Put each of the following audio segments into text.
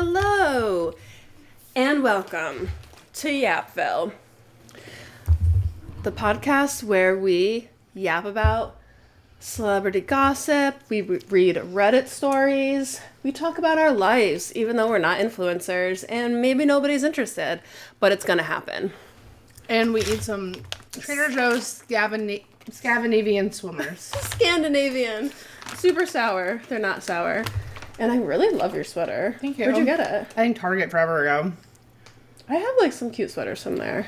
Hello, and welcome to Yapville, the podcast where we yap about celebrity gossip, we read Reddit stories, we talk about our lives, even though we're not influencers, and maybe nobody's interested, but it's gonna happen. And we eat some Trader Joe's Scandinavian swimmers. Scandinavian. Super sour. They're not sour. And I really love your sweater. Thank you. Where'd you get it? I think Target forever ago. I have like some cute sweaters from there.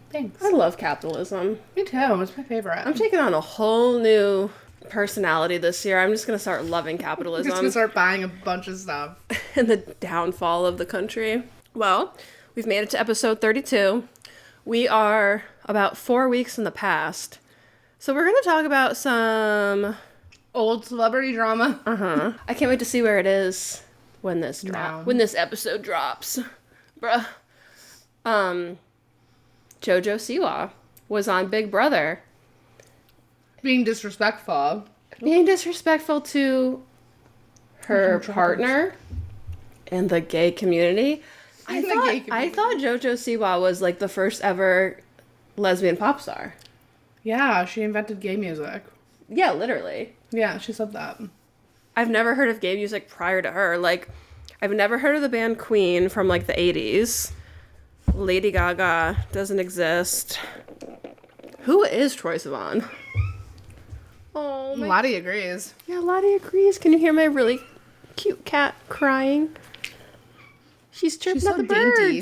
Thanks. I love capitalism. Me too. It's my favorite. I'm taking on a whole new personality this year. I'm just going to start loving I'm capitalism. just going to start buying a bunch of stuff. And the downfall of the country. Well, we've made it to episode 32. We are about 4 weeks in the past. So we're going to talk about some Old celebrity drama. I can't wait to see where it is when this when this episode drops. Bruh. JoJo Siwa was on Big Brother. Being disrespectful. Being disrespectful to her partner and the gay community. I thought JoJo Siwa was like the first ever lesbian pop star. Yeah, she invented gay music. Yeah, literally. Yeah, she said that. I've never heard of gay music prior to her. Like, I've never heard of the band Queen from, like, the 80s. Lady Gaga doesn't exist. Who is Troye Sivan? Oh, Lottie agrees. Yeah, Lottie agrees. Can you hear my really cute cat crying? She's chirping She's at so the birds. dainty.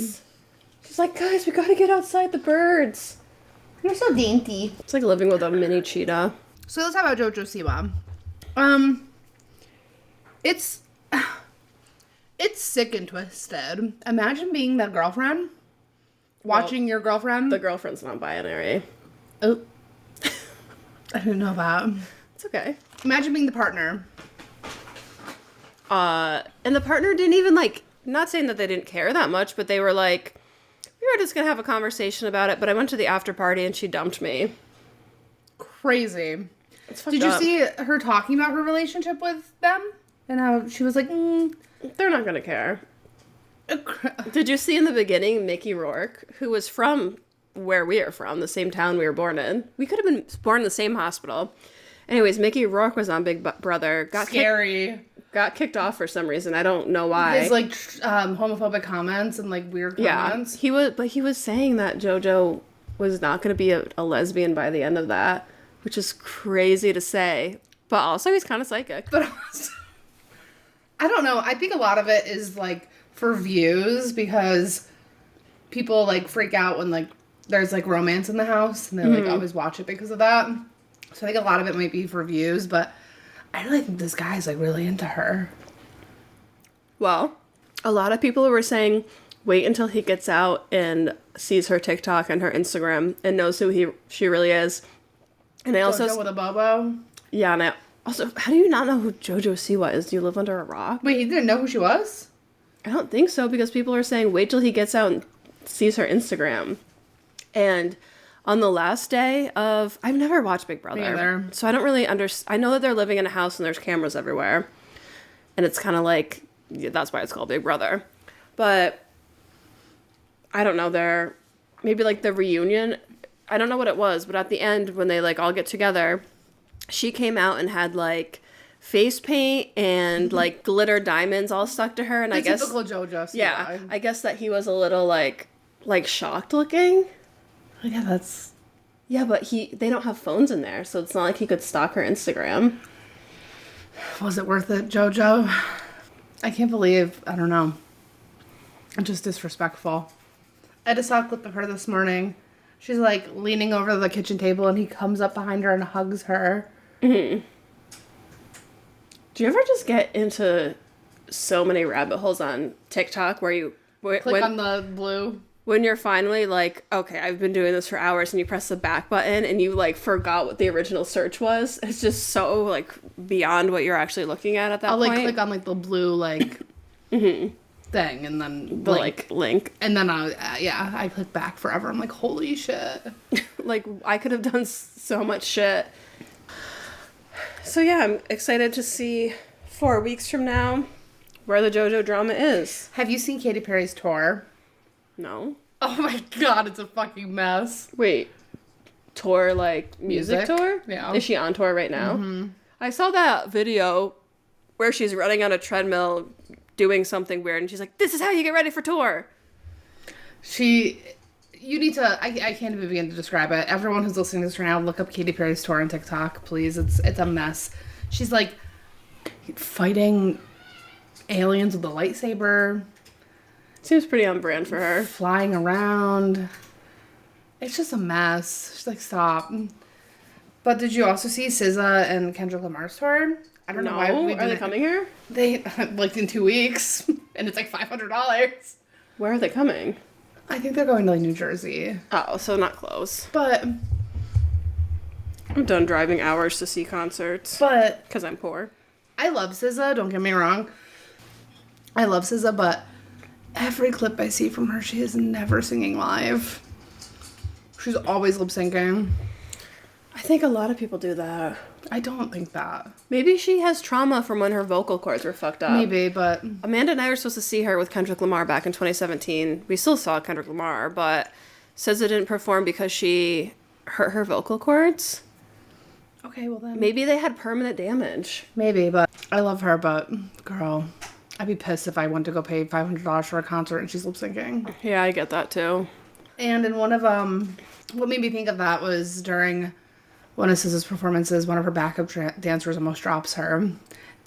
She's like, guys, we gotta get outside the birds. You're so dainty. It's like living with a mini cheetah. So let's talk about JoJo Siwa. It's sick and twisted. Imagine being that girlfriend, watching your girlfriend. The girlfriend's non-binary. Oh, I didn't know that. It's okay. Imagine being the partner. And the partner didn't even not saying that they didn't care that much, but they were like, we were just gonna have a conversation about it, but I went to the after party and she dumped me. Crazy. Did you see her talking about her relationship with them? And how she was like, they're not gonna care. Did you see in the beginning Mickey Rourke, who was from where we are from, the same town we were born in? We could have been born in the same hospital. Anyways, Mickey Rourke was on Big Brother. Got kicked off for some reason. I don't know why. His homophobic comments and weird comments. Yeah, he was saying that JoJo was not going to be a lesbian by the end of that, which is crazy to say. But also, he's kind of psychic. But also, I don't know. I think a lot of it is for views because people freak out when there's romance in the house and they always watch it because of that. So I think a lot of it might be for views, but I really think this guy's really into her. Well, a lot of people were saying wait until he gets out and sees her TikTok and her Instagram and knows who she really is. And I also with a bobo. Yeah, and I also, how do you not know who JoJo Siwa is? Do you live under a rock? Wait, he didn't know who she was? I don't think so because people are saying wait till he gets out and sees her Instagram. And on the last day of... I've never watched Big Brother. Me either. So I don't really understand. I know that they're living in a house and there's cameras everywhere. And it's kind of that's why it's called Big Brother. But I don't know. They're... Maybe the reunion. I don't know what it was. But at the end, when they all get together, she came out and had face paint and glitter diamonds all stuck to her. And I guess... typical JoJo. Yeah. I guess that he was a little shocked looking. Yeah, that's... Yeah, but they don't have phones in there, so it's not like he could stalk her Instagram. Was it worth it, JoJo? I can't believe... I don't know. I'm just disrespectful. I just saw a clip of her this morning. She's, leaning over the kitchen table, and he comes up behind her and hugs her. Mm-hmm. Do you ever just get into so many rabbit holes on TikTok where you... Click on the blue... When you're finally okay, I've been doing this for hours, and you press the back button, and you, forgot what the original search was. It's just so, beyond what you're actually looking at that point. I'll, click on, the blue, thing, and then, the, link. And then, I click back forever. I'm holy shit. I could have done so much shit. So, yeah, I'm excited to see 4 weeks from now where the JoJo drama is. Have you seen Katy Perry's tour? No. Oh my god, it's a fucking mess. Wait. Tour, like, music tour? Yeah. Is she on tour right now? Mm-hmm. I saw that video where she's running on a treadmill doing something weird, and she's like, this is how you get ready for tour. You need to, I can't even begin to describe it. Everyone who's listening to this right now, look up Katy Perry's tour on TikTok, please. It's a mess. She's like fighting aliens with a lightsaber. Seems pretty on brand for her. Flying around. It's just a mess. She's like, stop. But did you also see SZA and Kendrick Lamar's tour? I don't know why we Are they coming here? They, like, in 2 weeks. And it's like $500. Where are they coming? I think they're going to, like, New Jersey. Oh, so not close. But I'm done driving hours to see concerts. But because I'm poor. I love SZA, don't get me wrong. I love SZA, but every clip I see from her, she is never singing live. She's always lip syncing. I think a lot of people do that. I don't think that. Maybe she has trauma from when her vocal cords were fucked up. Maybe, but Amanda and I were supposed to see her with Kendrick Lamar back in 2017. We still saw Kendrick Lamar, but SZA didn't perform because she hurt her vocal cords. Okay, well then. Maybe they had permanent damage. Maybe, but I love her, but girl, I'd be pissed if I went to go pay $500 for a concert and she's lip syncing. Yeah, I get that too. And in one of what made me think of that was during one of SZA's performances, one of her backup dancers almost drops her,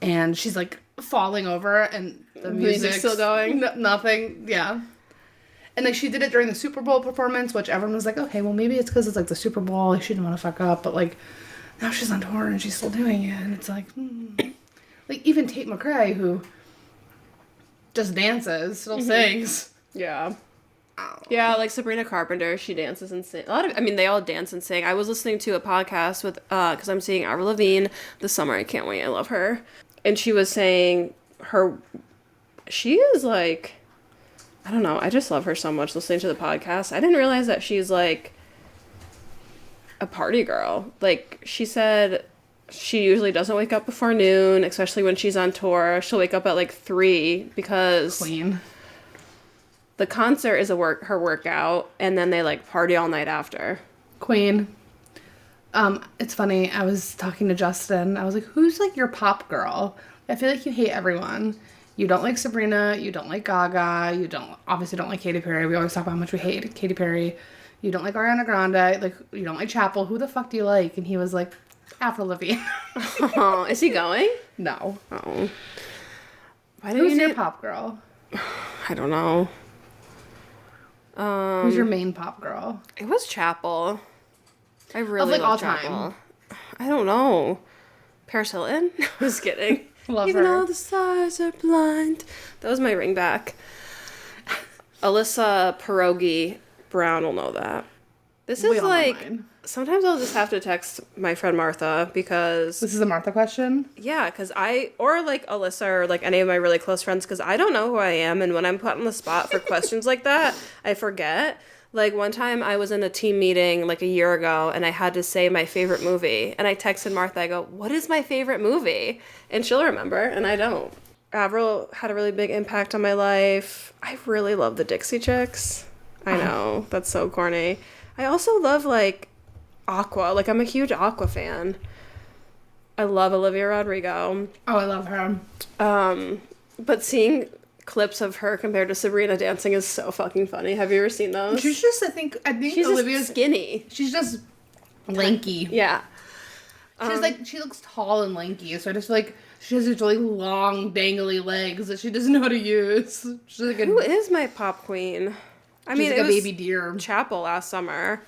and she's like falling over, and the music's still going. Nothing, yeah. And like she did it during the Super Bowl performance, which everyone was like, okay, well maybe it's because it's like the Super Bowl, she didn't want to fuck up, but like now she's on tour and she's still doing it, and it's like, like even Tate McRae, who just dances, still sings. Yeah. Yeah, like Sabrina Carpenter, she dances and sings. They all dance and sing. I was listening to a podcast with, because I'm seeing Avril Lavigne this summer. I can't wait. I love her. And she was saying she is like, I don't know. I just love her so much listening to the podcast. I didn't realize that she's like a party girl. Like, she said she usually doesn't wake up before noon, especially when she's on tour. She'll wake up at like 3 because Queen. The concert is her workout, and then they like party all night after. Queen. It's funny. I was talking to Justin. I was like, "Who's like your pop girl?" I feel like you hate everyone. You don't like Sabrina. You don't like Gaga. You obviously don't like Katy Perry. We always talk about how much we hate Katy Perry. You don't like Ariana Grande. Like you don't like Chapel. Who the fuck do you like? And he was like, Avril Lavigne. Oh, is he going? No. Oh. Who's your pop girl? I don't know. Who's your main pop girl? It was Chapel. I really like love all Chapel. time. I don't know. Paris Hilton? Just kidding. Love Even her. all the stars are blind. That was my ringback. Alyssa Pierogi Brown will know that. This is like, sometimes I'll just have to text my friend Martha because... This is a Martha question? Yeah, because or like Alyssa or like any of my really close friends, because I don't know who I am, and when I'm put on the spot for questions like that, I forget. Like one time I was in a team meeting like a year ago, and I had to say my favorite movie, and I texted Martha, I go, what is my favorite movie? And she'll remember, and I don't. Avril had a really big impact on my life. I really love the Dixie Chicks. I know, that's so corny. I also love, like, Aqua. Like, I'm a huge Aqua fan. I love Olivia Rodrigo. Oh, I love her. But seeing clips of her compared to Sabrina dancing is so fucking funny. Have you ever seen those? She's just, I think she's Olivia's skinny. She's just lanky. Yeah. She's like, she looks tall and lanky, so I just feel like she has these really long, dangly legs that she doesn't know how to use. She's like Who is my pop queen? She's like a baby deer. Chapel last summer.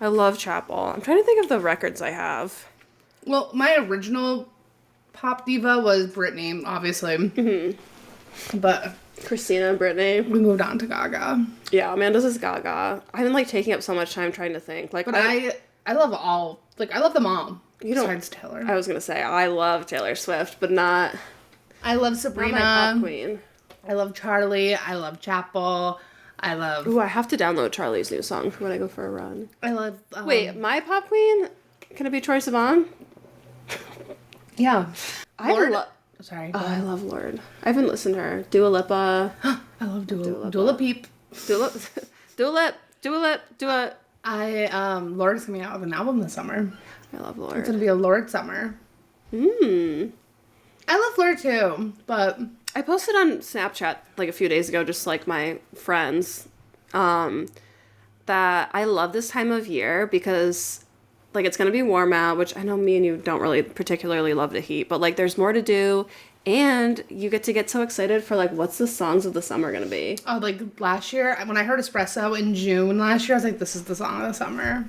I love Chapel. I'm trying to think of the records I have. Well, my original pop diva was Britney, obviously. Mm-hmm. But Christina and Britney. We moved on to Gaga. Yeah, Amanda's is Gaga. I've been like taking up so much time trying to think. Like, but I love all. Like, I love them all. Besides Taylor. I was gonna say I love Taylor Swift, but not. I love Sabrina. Not my pop queen. I love Charlie. I love Chapel. I love... Ooh, I have to download Charlie's new song for when I go for a run. I love... Wait, my pop queen? Can it be Troye Sivan? Yeah. Sorry. Oh, I love Lorde. I haven't listened to her. Dua Lipa. I love Dua Peep. Dua Lip. Lorde's coming out with an album this summer. I love It's Lorde. gonna be a Lorde summer. Hmm. I love Lorde too, but I posted on Snapchat like a few days ago, just like my friends, that I love this time of year because like it's gonna be warm out, which I know me and you don't really particularly love the heat, but like there's more to do and you get so excited for like what's the songs of the summer gonna be. oh, like last year when I heard Espresso in June last year, I was like, this is the song of the summer.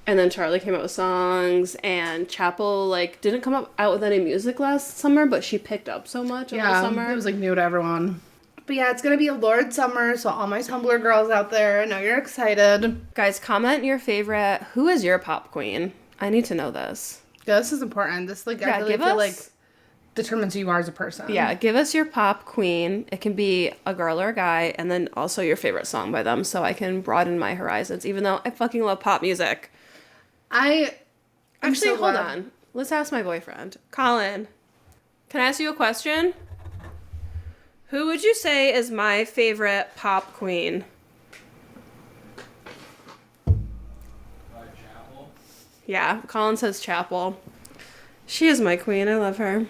And then Charlie came out with songs, and Chapel like didn't come out with any music last summer, but she picked up so much over the summer. It was like new to everyone. But yeah, it's gonna be a Lorde summer, so all my Tumblr girls out there, I know you're excited. Guys, comment your favorite. Who is your pop queen? I need to know this. Yeah, this is important. This like I really feel like determines who you are as a person. Yeah, give us your pop queen. It can be a girl or a guy, and then also your favorite song by them, so I can broaden my horizons. Even though I fucking love pop music. Actually, hold on. Let's ask my boyfriend, Colin. Can I ask you a question? Who would you say is my favorite pop queen? Chapel. Yeah, Colin says Chapel. She is my queen. I love her.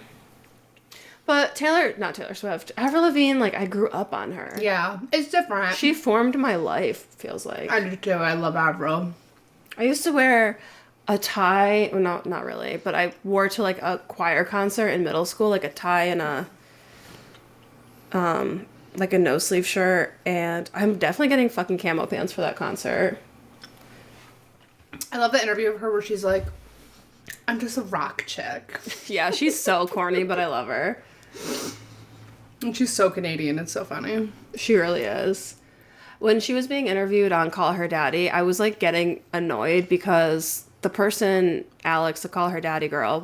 But not Taylor Swift. Avril Lavigne, like, I grew up on her. Yeah, it's different. She formed my life, feels like. I do too. I love Avril. I used to wear a tie. Well, not really, but I wore to, like, a choir concert in middle school, like, a tie and like, a no-sleeve shirt. And I'm definitely getting fucking camo pants for that concert. I love the interview of her where she's like, I'm just a rock chick. Yeah, she's so corny, but I love her. And she's so Canadian. It's so funny. She really is. When she was being interviewed on Call Her Daddy, I was like getting annoyed because the person, Alex, the Call Her Daddy girl,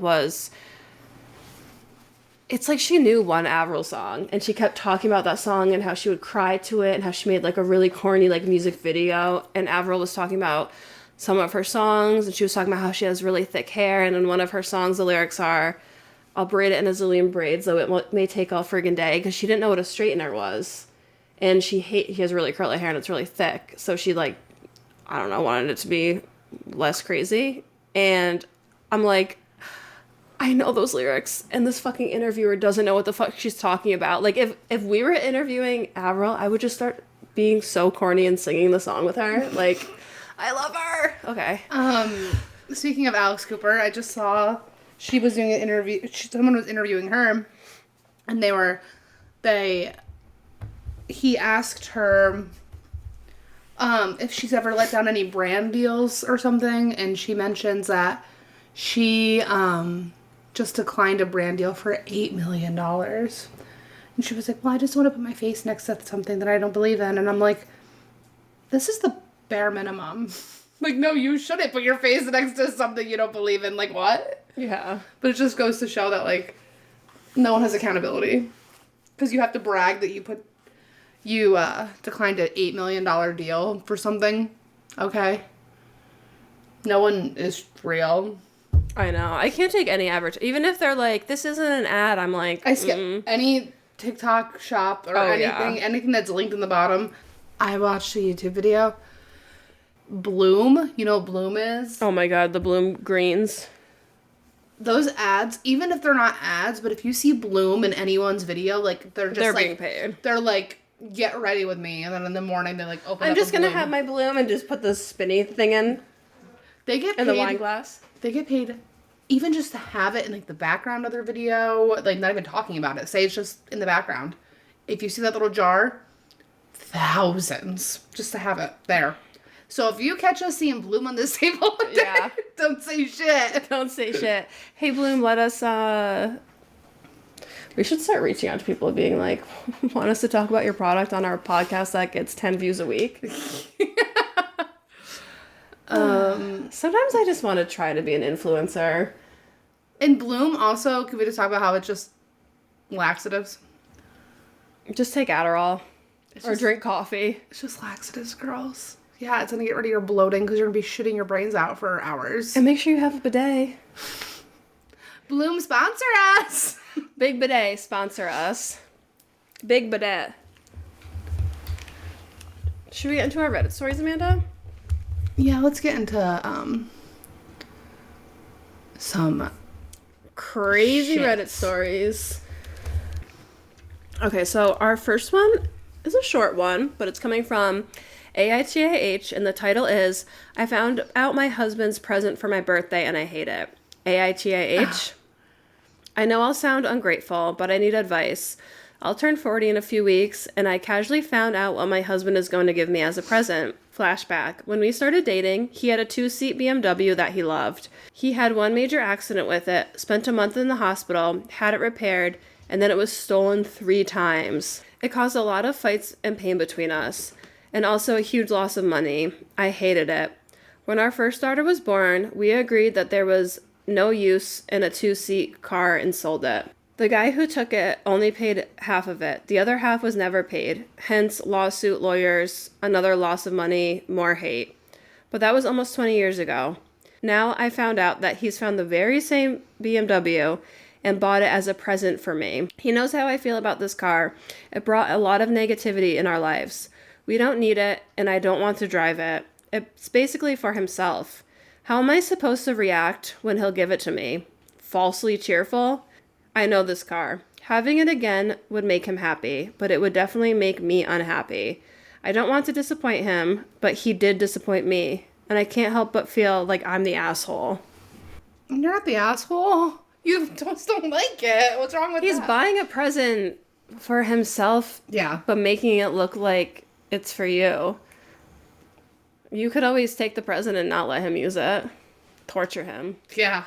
it's like she knew one Avril song and she kept talking about that song and how she would cry to it and how she made like a really corny like music video, and Avril was talking about some of her songs and she was talking about how she has really thick hair, and in one of her songs the lyrics are, I'll braid it in a zillion braids though it may take all friggin' day, because she didn't know what a straightener was. And he has really curly hair and it's really thick. So she, like, I don't know, wanted it to be less crazy. And I'm like, I know those lyrics. And this fucking interviewer doesn't know what the fuck she's talking about. Like, if we were interviewing Avril, I would just start being so corny and singing the song with her. Like, I love her. Okay. Speaking of Alex Cooper, I just saw she was doing an interview. Someone was interviewing her. And he asked her if she's ever let down any brand deals or something, and she mentions that she just declined a brand deal for $8 million. And she was like, well, I just want to put my face next to something that I don't believe in. And I'm like, this is the bare minimum. Like, no, you shouldn't put your face next to something you don't believe in. Like, what? Yeah. But it just goes to show that, like, no one has accountability. Because you have to brag that you declined an $8 million deal for something. Okay? No one is real. I know. I can't take any advertising. Even if they're like, this isn't an ad, I'm like, I skip any TikTok shop or anything that's linked in the bottom. I watched a YouTube video. Bloom. You know what Bloom is? Oh my god, the Bloom greens. Those ads, even if they're not ads, but if you see Bloom in anyone's video, like, they're being paid. They're like, get ready with me. And then in the morning, they like open I'm up just going to Bloom. have my Bloom and just put the spinny thing in. They get paid. In the wine glass. They get paid even just to have it in, like, the background of their video. Like, not even talking about it. Say it's just in the background. If you see that little jar, thousands just to have it there. So if you catch us seeing Bloom on this table, yeah, don't say shit. Don't say shit. Hey, Bloom, let us, we should start reaching out to people being like, want us to talk about your product on our podcast that gets 10 views a week? Sometimes I just want to try to be an influencer. In Bloom, also, can we just talk about how it's just laxatives? Just take Adderall. Or drink coffee. It's just laxatives, girls. Yeah, it's going to get rid of your bloating because you're going to be shitting your brains out for hours. And make sure you have a bidet. Bloom, sponsor us! Big Bidet, sponsor us. Big Bidet. Should we get into our Reddit stories, Amanda? Yeah, let's get into some crazy shit. Reddit stories. Okay, so our first one is a short one, but it's coming from AITAH, and the title is, I found out my husband's present for my birthday and I hate it. AITAH. I know I'll sound ungrateful, but I need advice. I'll turn 40 in a few weeks, and I casually found out what my husband is going to give me as a present. Flashback. When we started dating, he had a 2-seat BMW that he loved. He had one major accident with it, spent a month in the hospital, had it repaired, and then it was stolen 3 times. It caused a lot of fights and pain between us, and also a huge loss of money. I hated it. When our first daughter was born, we agreed that there was no use in a 2-seat car and sold it. The guy who took it only paid half of it. The other half was never paid. Hence, lawsuit, lawyers, another loss of money, more hate. But that was almost 20 years ago. Now I found out that he's found the very same BMW and bought it as a present for me. He knows how I feel about this car. It brought a lot of negativity in our lives. We don't need it, and I don't want to drive it. It's basically for himself. How am I supposed to react when he'll give it to me? Falsely cheerful? I know this car. Having it again would make him happy, but it would definitely make me unhappy. I don't want to disappoint him, but he did disappoint me, and I can't help but feel like I'm the asshole. You're not the asshole. You just don't like it. What's wrong with that? He's buying a present for himself, Yeah, but making it look like it's for you. You could always take the present and not let him use it. Torture him. yeah.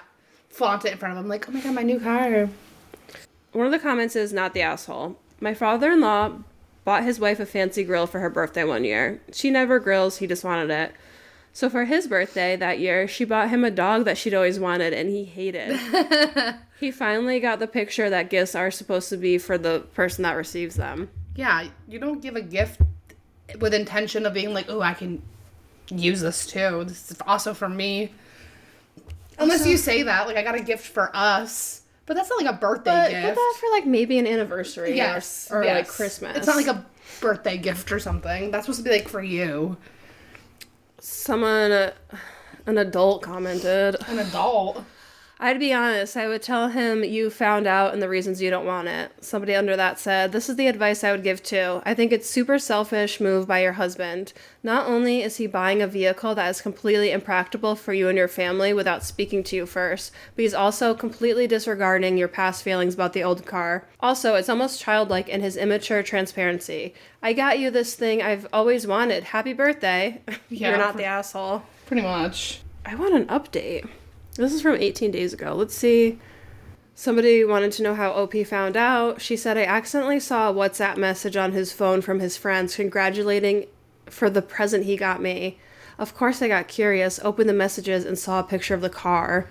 Flaunt it in front of him like, oh my god, my new car. One of the comments is not the asshole. My father-in-law bought his wife a fancy grill for her birthday one year. She never grills, he just wanted it. So for his birthday that year, she bought him a dog that she'd always wanted and he hated. He finally got the picture that gifts are supposed to be for the person that receives them. Yeah, you don't give a gift with intention of being like, oh, I can use this too. This is also for me. Unless Also, you say that, like, I got a gift for us. But that's not like a birthday gift. Get that for like maybe an anniversary or yes. like Christmas. It's not like a birthday gift or something. That's supposed to be like for you. Someone, an adult commented. An adult. I'd be honest, I would tell him you found out and the reasons you don't want it. Somebody under that said, this is the advice I would give too. I think it's super selfish move by your husband. Not only is he buying a vehicle that is completely impractical for you and your family without speaking to you first, but he's also completely disregarding your past feelings about the old car. Also, it's almost childlike in his immature transparency. I got you this thing I've always wanted. Happy birthday. Yeah, You're not the asshole. Pretty much. I want an update. This is from 18 days ago. Let's see. Somebody wanted to know how OP found out. She said, I accidentally saw a WhatsApp message on his phone from his friends congratulating for the present he got me. Of course I got curious, opened the messages, and saw a picture of the car.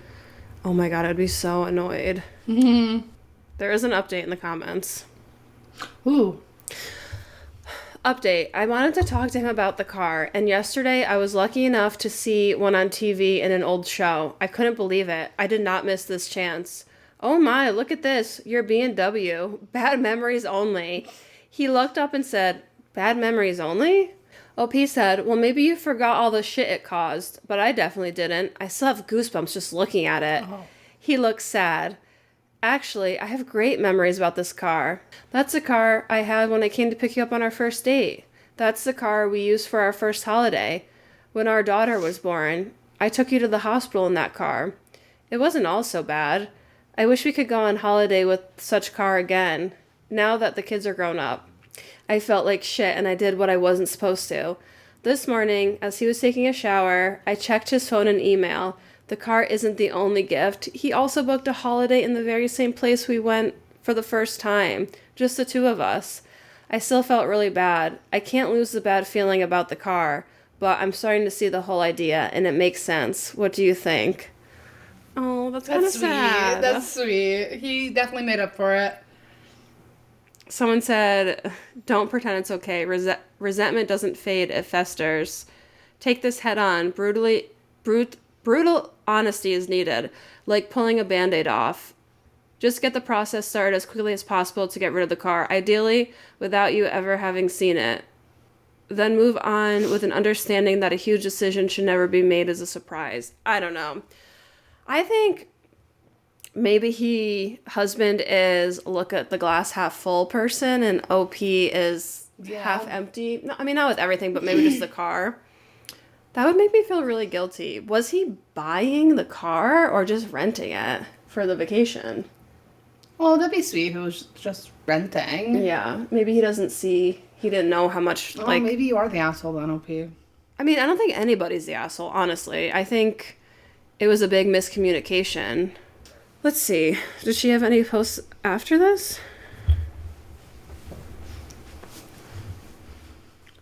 Oh my god, I'd be so annoyed. Mm-hmm. There is an update in the comments. Ooh. Update. I wanted to talk to him about the car, and yesterday I was lucky enough to see one on TV in an old show. I couldn't believe it. I did not miss this chance. Oh my, look at this. Your B&W. Bad memories only. He looked up and said, bad memories only? OP said, well, maybe you forgot all the shit it caused, but I definitely didn't. I still have goosebumps just looking at it. Oh. He looked sad. Actually, I have great memories about this car. That's the car I had when I came to pick you up on our first date. That's the car we used for our first holiday. When our daughter was born, I took you to the hospital in that car. It wasn't all so bad. I wish we could go on holiday with such car again, now that the kids are grown up. I felt like shit and I did what I wasn't supposed to. This morning, as he was taking a shower, I checked his phone and email. The car isn't the only gift. He also booked a holiday in the very same place we went for the first time. Just the two of us. I still felt really bad. I can't lose the bad feeling about the car, but I'm starting to see the whole idea, and it makes sense. What do you think? Oh, that's kind of sad. That's sweet. He definitely made up for it. Someone said, don't pretend it's okay. Resentment doesn't fade, it festers. Take this head on. Brutal honesty is needed, like pulling a Band-Aid off. Just get the process started as quickly as possible to get rid of the car, ideally without you ever having seen it. Then move on with an understanding that a huge decision should never be made as a surprise. I don't know. I think maybe husband is look at the glass half full person and OP is half empty. No, I mean, not with everything, but maybe just the car. That would make me feel really guilty. Was he buying the car or just renting it for the vacation? Well, that'd be sweet if it was just renting. Yeah, maybe he didn't know how much, Oh, maybe you are the asshole then, OP. I mean, I don't think anybody's the asshole, honestly. I think it was a big miscommunication. Let's see. Did she have any posts after this?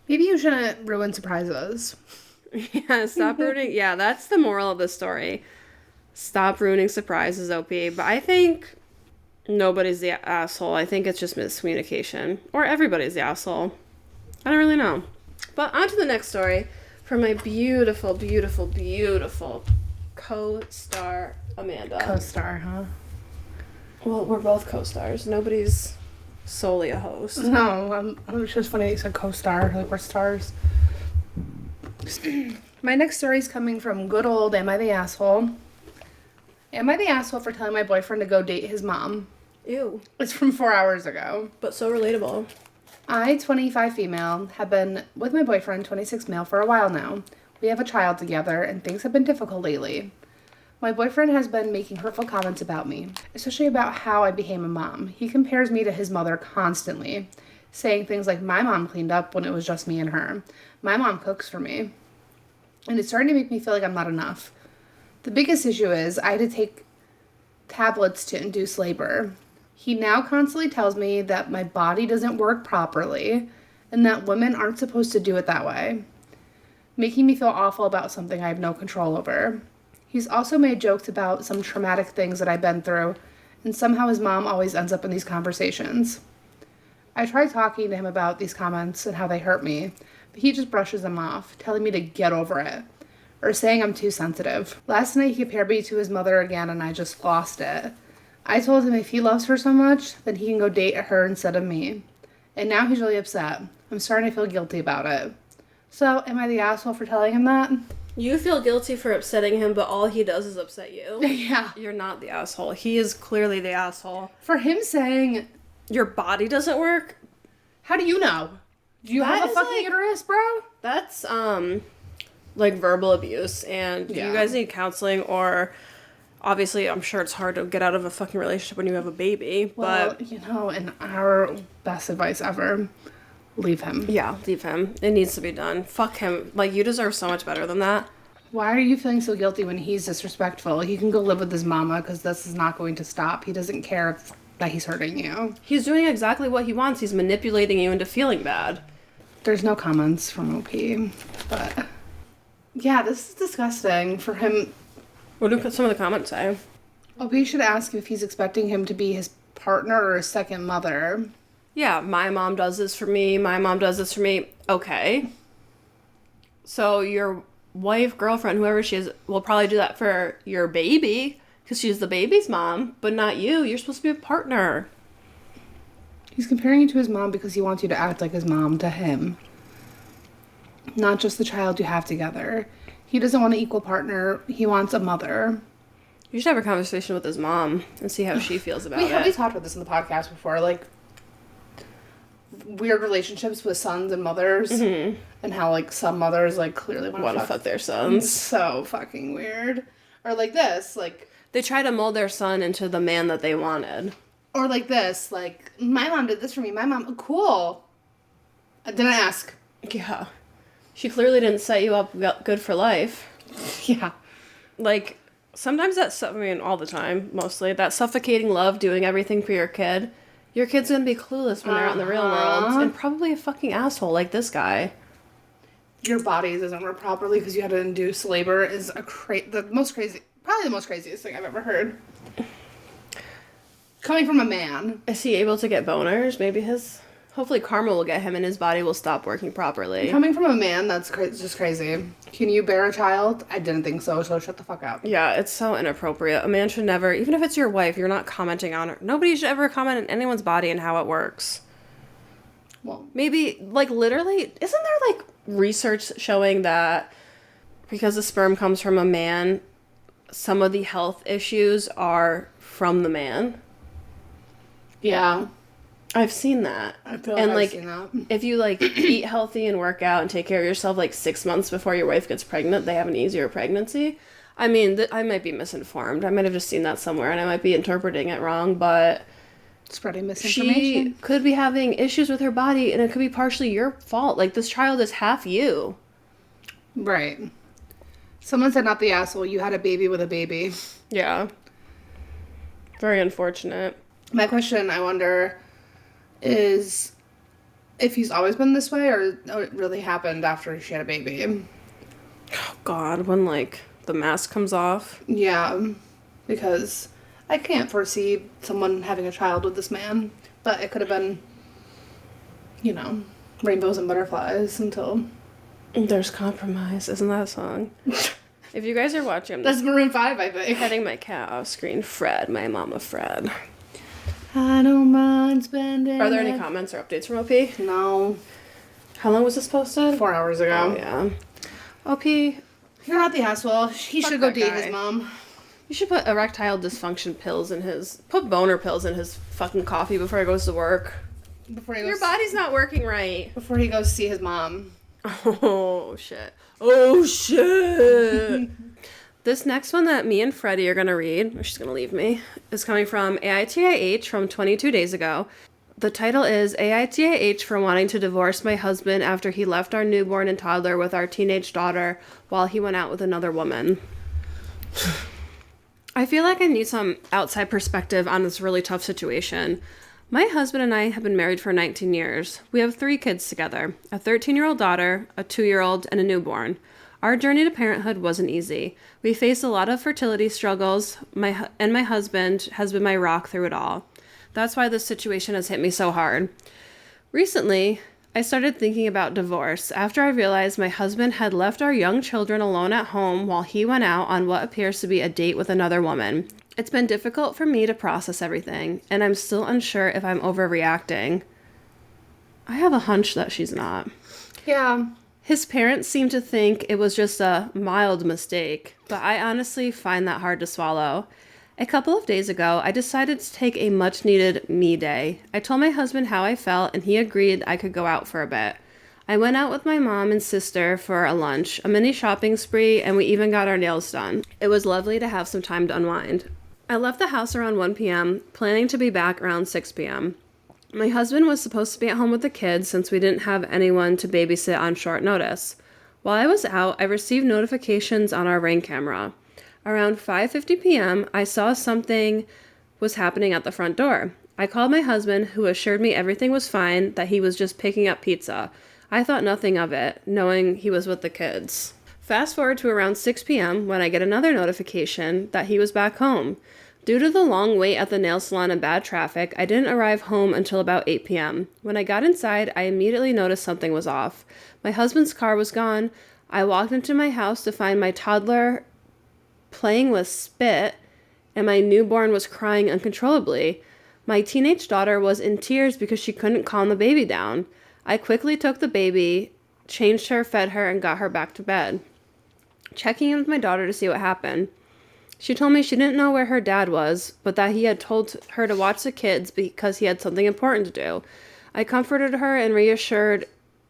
Maybe you shouldn't ruin surprises. Yeah, stop ruining. Yeah, that's the moral of the story. Stop ruining surprises, OP. But I think nobody's the asshole. I think it's just miscommunication. Or everybody's the asshole. I don't really know. But on to the next story from my beautiful, beautiful, beautiful co-star Amanda. Co-star, huh? Well, we're both co-stars. Nobody's solely a host. No, it was just funny that you said co-star, like we're stars. My next story is coming from good old Am I the Asshole? Am I the asshole for telling my boyfriend to go date his mom? Ew. It's from 4 hours ago. But so relatable. I, 25 female, have been with my boyfriend, 26 male, for a while now. We have a child together, and things have been difficult lately. My boyfriend has been making hurtful comments about me, especially about how I became a mom. He compares me to his mother constantly, saying things like, my mom cleaned up when it was just me and her. My mom cooks for me. And it's starting to make me feel like I'm not enough. The biggest issue is I had to take tablets to induce labor. He now constantly tells me that my body doesn't work properly and that women aren't supposed to do it that way, making me feel awful about something I have no control over. He's also made jokes about some traumatic things that I've been through, and somehow his mom always ends up in these conversations. I tried talking to him about these comments and how they hurt me, but he just brushes them off, telling me to get over it, or saying I'm too sensitive. Last night he compared me to his mother again, and I just lost it. I told him if he loves her so much, then he can go date her instead of me. And now he's really upset. I'm starting to feel guilty about it. So, am I the asshole for telling him that? You feel guilty for upsetting him, but all he does is upset you. Yeah. You're not the asshole. He is clearly the asshole. For him saying, your body doesn't work? How do you know? Do you have a fucking uterus, bro? That's, like verbal abuse, and you guys need counseling, or obviously I'm sure it's hard to get out of a fucking relationship when you have a baby, Well, but... you know, and our best advice ever, leave him. Yeah, leave him. It needs to be done. Fuck him. Like, you deserve so much better than that. Why are you feeling so guilty when he's disrespectful? He can go live with his mama because this is not going to stop. He doesn't care that he's hurting you. He's doing exactly what he wants. He's manipulating you into feeling bad. There's no comments from OP, but... Yeah, this is disgusting for him. What do some of the comments say? OP should ask if he's expecting him to be his partner or his second mother. Yeah, my mom does this for me. My mom does this for me. Okay. So your wife, girlfriend, whoever she is, will probably do that for your baby because she's the baby's mom, but not you. You're supposed to be a partner. He's comparing you to his mom because he wants you to act like his mom to him. Not just the child you have together. He doesn't want an equal partner. He wants a mother. You should have a conversation with his mom and see how she feels about it. We talked about this in the podcast before, like weird relationships with sons and mothers, and how like some mothers like clearly want to fuck their sons. So fucking weird. Or like this, like they try to mold their son into the man that they wanted. Or like this, like my mom did this for me. My mom, cool. I didn't ask. Yeah. She clearly didn't set you up good for life. Yeah. Like, sometimes all the time, mostly, that suffocating love doing everything for your kid's gonna be clueless when they're out in the real world, and probably a fucking asshole like this guy. Your body doesn't work properly because you had to induce labor is probably the most craziest thing I've ever heard. Coming from a man. Is he able to get boners? Maybe his Hopefully karma will get him and his body will stop working properly. Coming from a man, that's just crazy. Can you bear a child? I didn't think so, so shut the fuck up. Yeah, it's so inappropriate. A man should never, even if it's your wife, you're not commenting on her. Nobody should ever comment on anyone's body and how it works. Well, maybe, like, literally, isn't there, like, research showing that because the sperm comes from a man, some of the health issues are from the man? yeah. I've seen that. I feel like I've seen that. If you, like, eat healthy and work out and take care of yourself, like, 6 months before your wife gets pregnant, they have an easier pregnancy. I mean, I might be misinformed. I might have just seen that somewhere, and I might be interpreting it wrong, but... Spreading misinformation. She could be having issues with her body, and it could be partially your fault. Like, this child is half you. Right. Someone said, not the asshole, you had a baby with a baby. Yeah. Very unfortunate. My question, I wonder, is if he's always been this way, or it really happened after she had a baby. Oh, God, when, like, the mask comes off. Yeah, because I can't foresee someone having a child with this man, but it could have been, you know, rainbows and butterflies until... There's compromise. Isn't that a song? If you guys are watching... That's Maroon 5, I think. Petting my cat off screen. Fred, my mama Fred. I don't mind spending... Are there any comments or updates from OP? No. How long was this posted? 4 hours ago. Oh, yeah. OP, you You're not the asshole. He should go date his mom. should put erectile dysfunction pills in his... Put boner pills in his fucking coffee before he goes to work. Before he goes, Your body's not working right. Before he goes see his mom. Oh, shit. Oh, shit. This next one that me and Freddie are going to read, or she's going to leave me, is coming from AITIH from 22 days ago. The title is AITIH for wanting to divorce my husband after he left our newborn and toddler with our teenage daughter while he went out with another woman. I feel like I need some outside perspective on this really tough situation. My husband and I have been married for 19 years. We have 3 kids together, a 13-year-old daughter, a 2-year-old, and a newborn. Our journey to parenthood wasn't easy. We faced a lot of fertility struggles, my husband has been my rock through it all. That's why this situation has hit me so hard. Recently, I started thinking about divorce after I realized my husband had left our young children alone at home while he went out on what appears to be a date with another woman. It's been difficult for me to process everything, and I'm still unsure if I'm overreacting. I have a hunch that she's not. Yeah. His parents seem to think it was just a mild mistake, but I honestly find that hard to swallow. A couple of days ago, I decided to take a much-needed me day. I told my husband how I felt, and he agreed I could go out for a bit. I went out with my mom and sister for a lunch, a mini shopping spree, and we even got our nails done. It was lovely to have some time to unwind. I left the house around 1 p.m., planning to be back around 6 p.m. My husband was supposed to be at home with the kids since we didn't have anyone to babysit on short notice. While I was out, I received notifications on our Ring camera. Around 5:50 p.m., I saw something was happening at the front door. I called my husband, who assured me everything was fine, that he was just picking up pizza. I thought nothing of it, knowing he was with the kids. Fast forward to around 6 p.m. when I get another notification that he was back home. Due to the long wait at the nail salon and bad traffic, I didn't arrive home until about 8 p.m. When I got inside, I immediately noticed something was off. My husband's car was gone. I walked into my house to find my toddler playing with spit, and my newborn was crying uncontrollably. My teenage daughter was in tears because she couldn't calm the baby down. I quickly took the baby, changed her, fed her, and got her back to bed. Checking in with my daughter to see what happened. She told me she didn't know where her dad was, but that he had told her to watch the kids because he had something important to do. I comforted her and reassured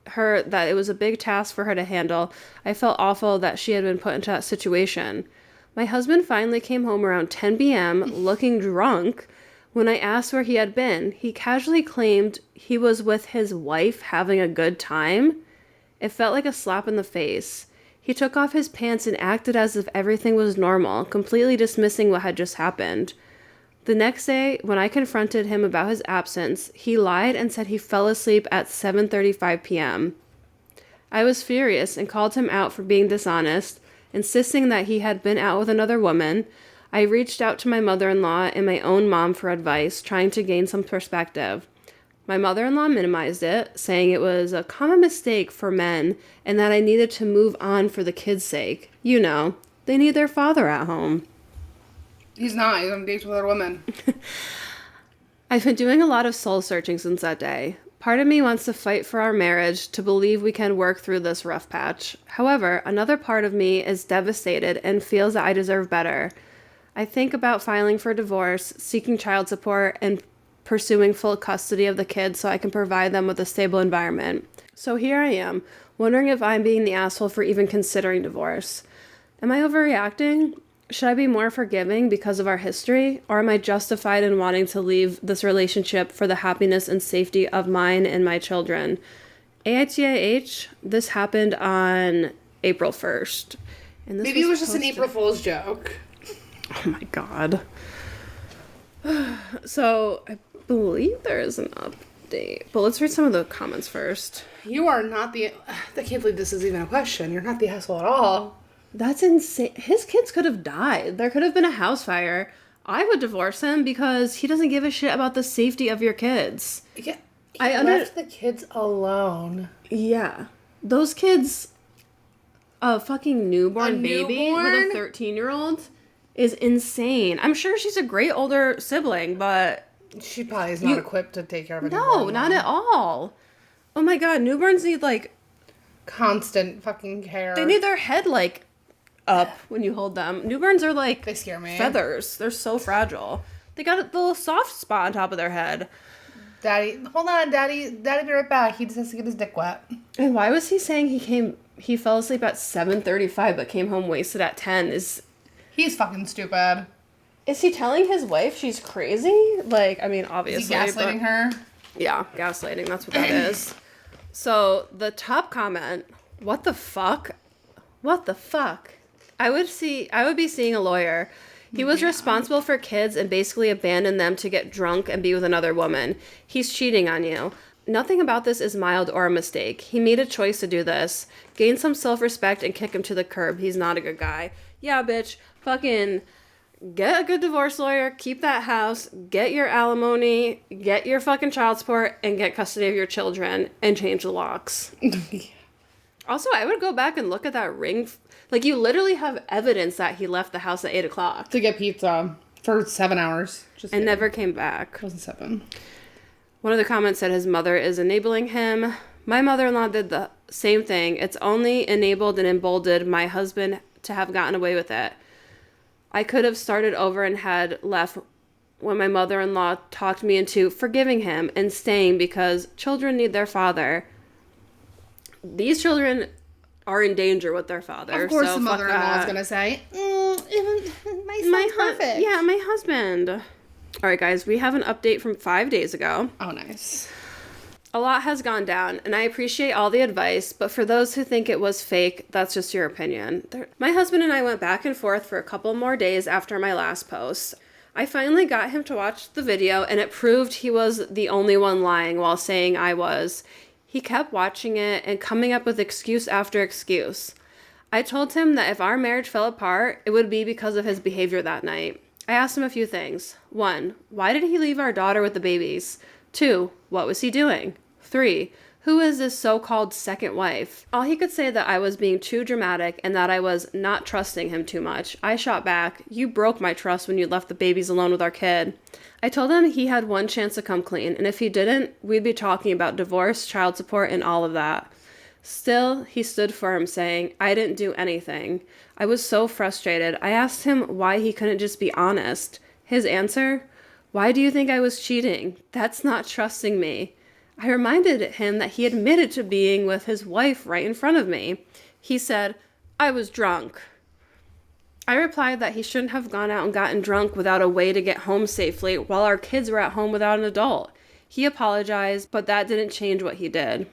her that it was a big task for her to handle. I felt awful that she had been put into that situation. My husband finally came home around 10 p.m. looking drunk. When I asked where he had been, he casually claimed he was with his wife having a good time. It felt like a slap in the face. He took off his pants and acted as if everything was normal, completely dismissing what had just happened. The next day, when I confronted him about his absence, he lied and said he fell asleep at 7:35 p.m. I was furious and called him out for being dishonest, insisting that he had been out with another woman. I reached out to my mother-in-law and my own mom for advice, trying to gain some perspective. My mother-in-law minimized it, saying it was a common mistake for men and that I needed to move on for the kids' sake. You know, they need their father at home. He's not. He's on dates with other women. I've been doing a lot of soul searching since that day. Part of me wants to fight for our marriage, to believe we can work through this rough patch. However, another part of me is devastated and feels that I deserve better. I think about filing for divorce, seeking child support, and pursuing full custody of the kids so I can provide them with a stable environment. So here I am, wondering if I'm being the asshole for even considering divorce. Am I overreacting? Should I be more forgiving because of our history? Or am I justified in wanting to leave this relationship for the happiness and safety of mine and my children? AITIH, this happened on April 1st. And this Maybe it was just an April Fool's joke. Oh my god. So, I believe there is an update. But let's read some of the comments first. You are not the... I can't believe this is even a question. You're not the asshole at all. That's insane. His kids could have died. There could have been a house fire. I would divorce him because he doesn't give a shit about the safety of your kids. Yeah, he left the kids alone. Yeah. Those kids... A fucking newborn baby with a 13-year-old is insane. I'm sure she's a great older sibling, but... She probably is not equipped to take care of a No, newborn. not at all. Oh my god, newborns need, like... constant fucking care. They need their head, like, up when you hold them. Newborns are, like... They scare me. Feathers. They're so fragile. They got a little soft spot on top of their head. Daddy, hold on, Daddy. Daddy, be right back. He just has to get his dick wet. And why was he saying he fell asleep at 7:35 but came home wasted at 10? He's fucking stupid. Is he telling his wife she's crazy? Like, I mean, obviously. Is he gaslighting her? Yeah, gaslighting. That's what that is. So, the top comment, what the fuck? What the fuck? I would be seeing a lawyer. He was responsible for kids and basically abandoned them to get drunk and be with another woman. He's cheating on you. Nothing about this is mild or a mistake. He made a choice to do this. Gain some self-respect and kick him to the curb. He's not a good guy. Yeah, bitch. Fucking get a good divorce lawyer. Keep that house. Get your alimony. Get your fucking child support. And get custody of your children. And change the locks. Also, I would go back and look at that ring. Like, you literally have evidence that he left the house at 8 o'clock. To get pizza for 7 hours. And never came back. It wasn't 7. One of the comments said his mother is enabling him. My mother-in-law did the same thing. It's only enabled and emboldened my husband to have gotten away with it. I could have started over and had left when my mother-in-law talked me into forgiving him and staying because children need their father. These children are in danger with their father. Of course, so the mother-in-law is gonna say, "My son's perfect." Yeah, my husband. All right, guys, we have an update from 5 days ago. Oh, nice. A lot has gone down, and I appreciate all the advice, but for those who think it was fake, that's just your opinion. My husband and I went back and forth for a couple more days after my last post. I finally got him to watch the video, and it proved he was the only one lying while saying I was. He kept watching it and coming up with excuse after excuse. I told him that if our marriage fell apart, it would be because of his behavior that night. I asked him a few things. 1, why did he leave our daughter with the babies? 2, what was he doing? 3, who is this so-called second wife? All he could say that I was being too dramatic and that I was not trusting him too much. I shot back, you broke my trust when you left the babies alone with our kid. I told him he had one chance to come clean, and if he didn't, we'd be talking about divorce, child support, and all of that. Still, he stood firm, saying, I didn't do anything. I was so frustrated. I asked him why he couldn't just be honest. His answer? Why do you think I was cheating? That's not trusting me. I reminded him that he admitted to being with his wife right in front of me. He said, I was drunk. I replied that he shouldn't have gone out and gotten drunk without a way to get home safely while our kids were at home without an adult. He apologized, but that didn't change what he did.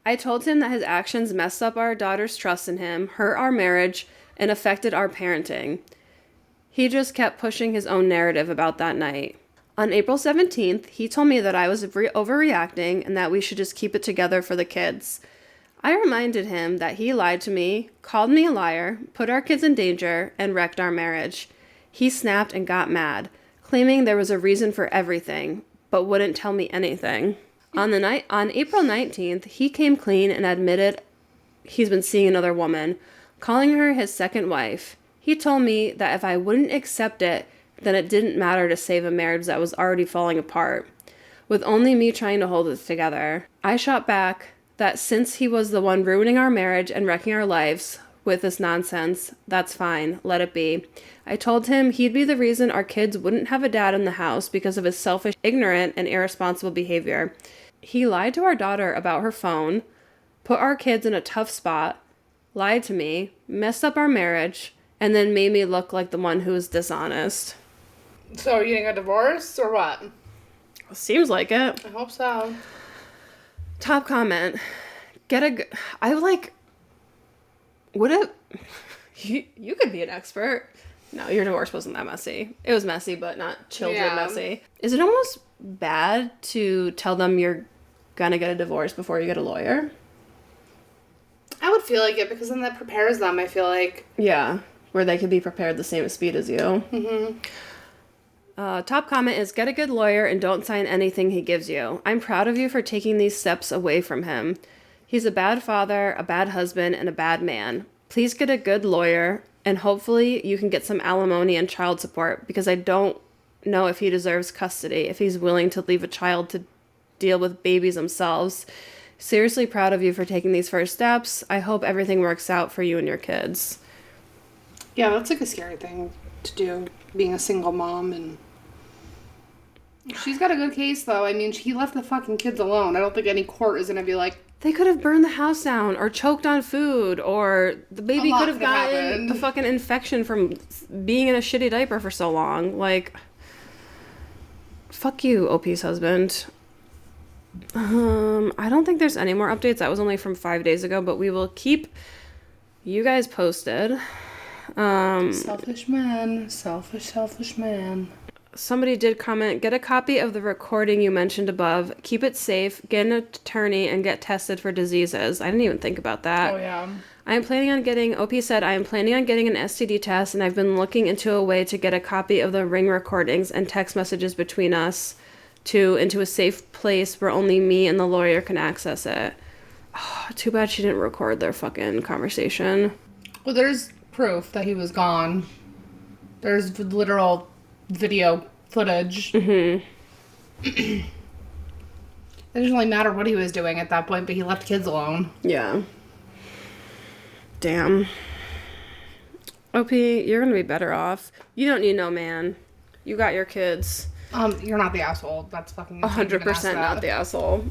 I told him that his actions messed up our daughter's trust in him, hurt our marriage, and affected our parenting. He just kept pushing his own narrative about that night. On April 17th, he told me that I was overreacting and that we should just keep it together for the kids. I reminded him that he lied to me, called me a liar, put our kids in danger, and wrecked our marriage. He snapped and got mad, claiming there was a reason for everything. but wouldn't tell me anything. On April 19th, he came clean and admitted he's been seeing another woman, calling her his second wife. He told me that if I wouldn't accept it, then it didn't matter to save a marriage that was already falling apart, with only me trying to hold it together. I shot back that since he was the one ruining our marriage and wrecking our lives with this nonsense, that's fine, let it be. I told him he'd be the reason our kids wouldn't have a dad in the house because of his selfish, ignorant, and irresponsible behavior. He lied to our daughter about her phone, put our kids in a tough spot, lied to me, messed up our marriage, and then made me look like the one who was dishonest. So are you getting a divorce or what? Seems like it. I hope so. Top comment. Would it... You could be an expert. No, your divorce wasn't that messy. It was messy, but not children messy. Is it almost bad to tell them you're gonna get a divorce before you get a lawyer? I would feel like it because then that prepares them, I feel like. Yeah, where they could be prepared the same speed as you. Mm-hmm. Top comment is, get a good lawyer and don't sign anything he gives you. I'm proud of you for taking these steps away from him. He's a bad father, a bad husband, and a bad man. Please get a good lawyer, and hopefully you can get some alimony and child support, because I don't know if he deserves custody, if he's willing to leave a child to deal with babies themselves. Seriously proud of you for taking these first steps. I hope everything works out for you and your kids. Yeah, that's like a scary thing to do, being a single mom. And she's got a good case, though. I mean, he left the fucking kids alone. I don't think any court is going to be like... They could have burned the house down or choked on food, or the baby could have gotten a fucking infection from being in a shitty diaper for so long. Like, fuck you, OP's husband. I don't think there's any more updates. That was only from 5 days ago, but we will keep you guys posted. Selfish man. Selfish man. Somebody did comment, get a copy of the recording you mentioned above. Keep it safe, get an attorney, and get tested for diseases. I didn't even think about that. Oh, yeah. OP said, I am planning on getting an STD test, and I've been looking into a way to get a copy of the ring recordings and text messages between us into a safe place where only me and the lawyer can access it. Oh, too bad she didn't record their fucking conversation. Well, there's proof that he was gone. There's literal video footage. Mm-hmm. It doesn't really matter what he was doing at that point, but he left kids alone. Yeah. Damn. OP, you're gonna be better off. You don't need no man. You got your kids. You're not the asshole. That's fucking 100% not the asshole.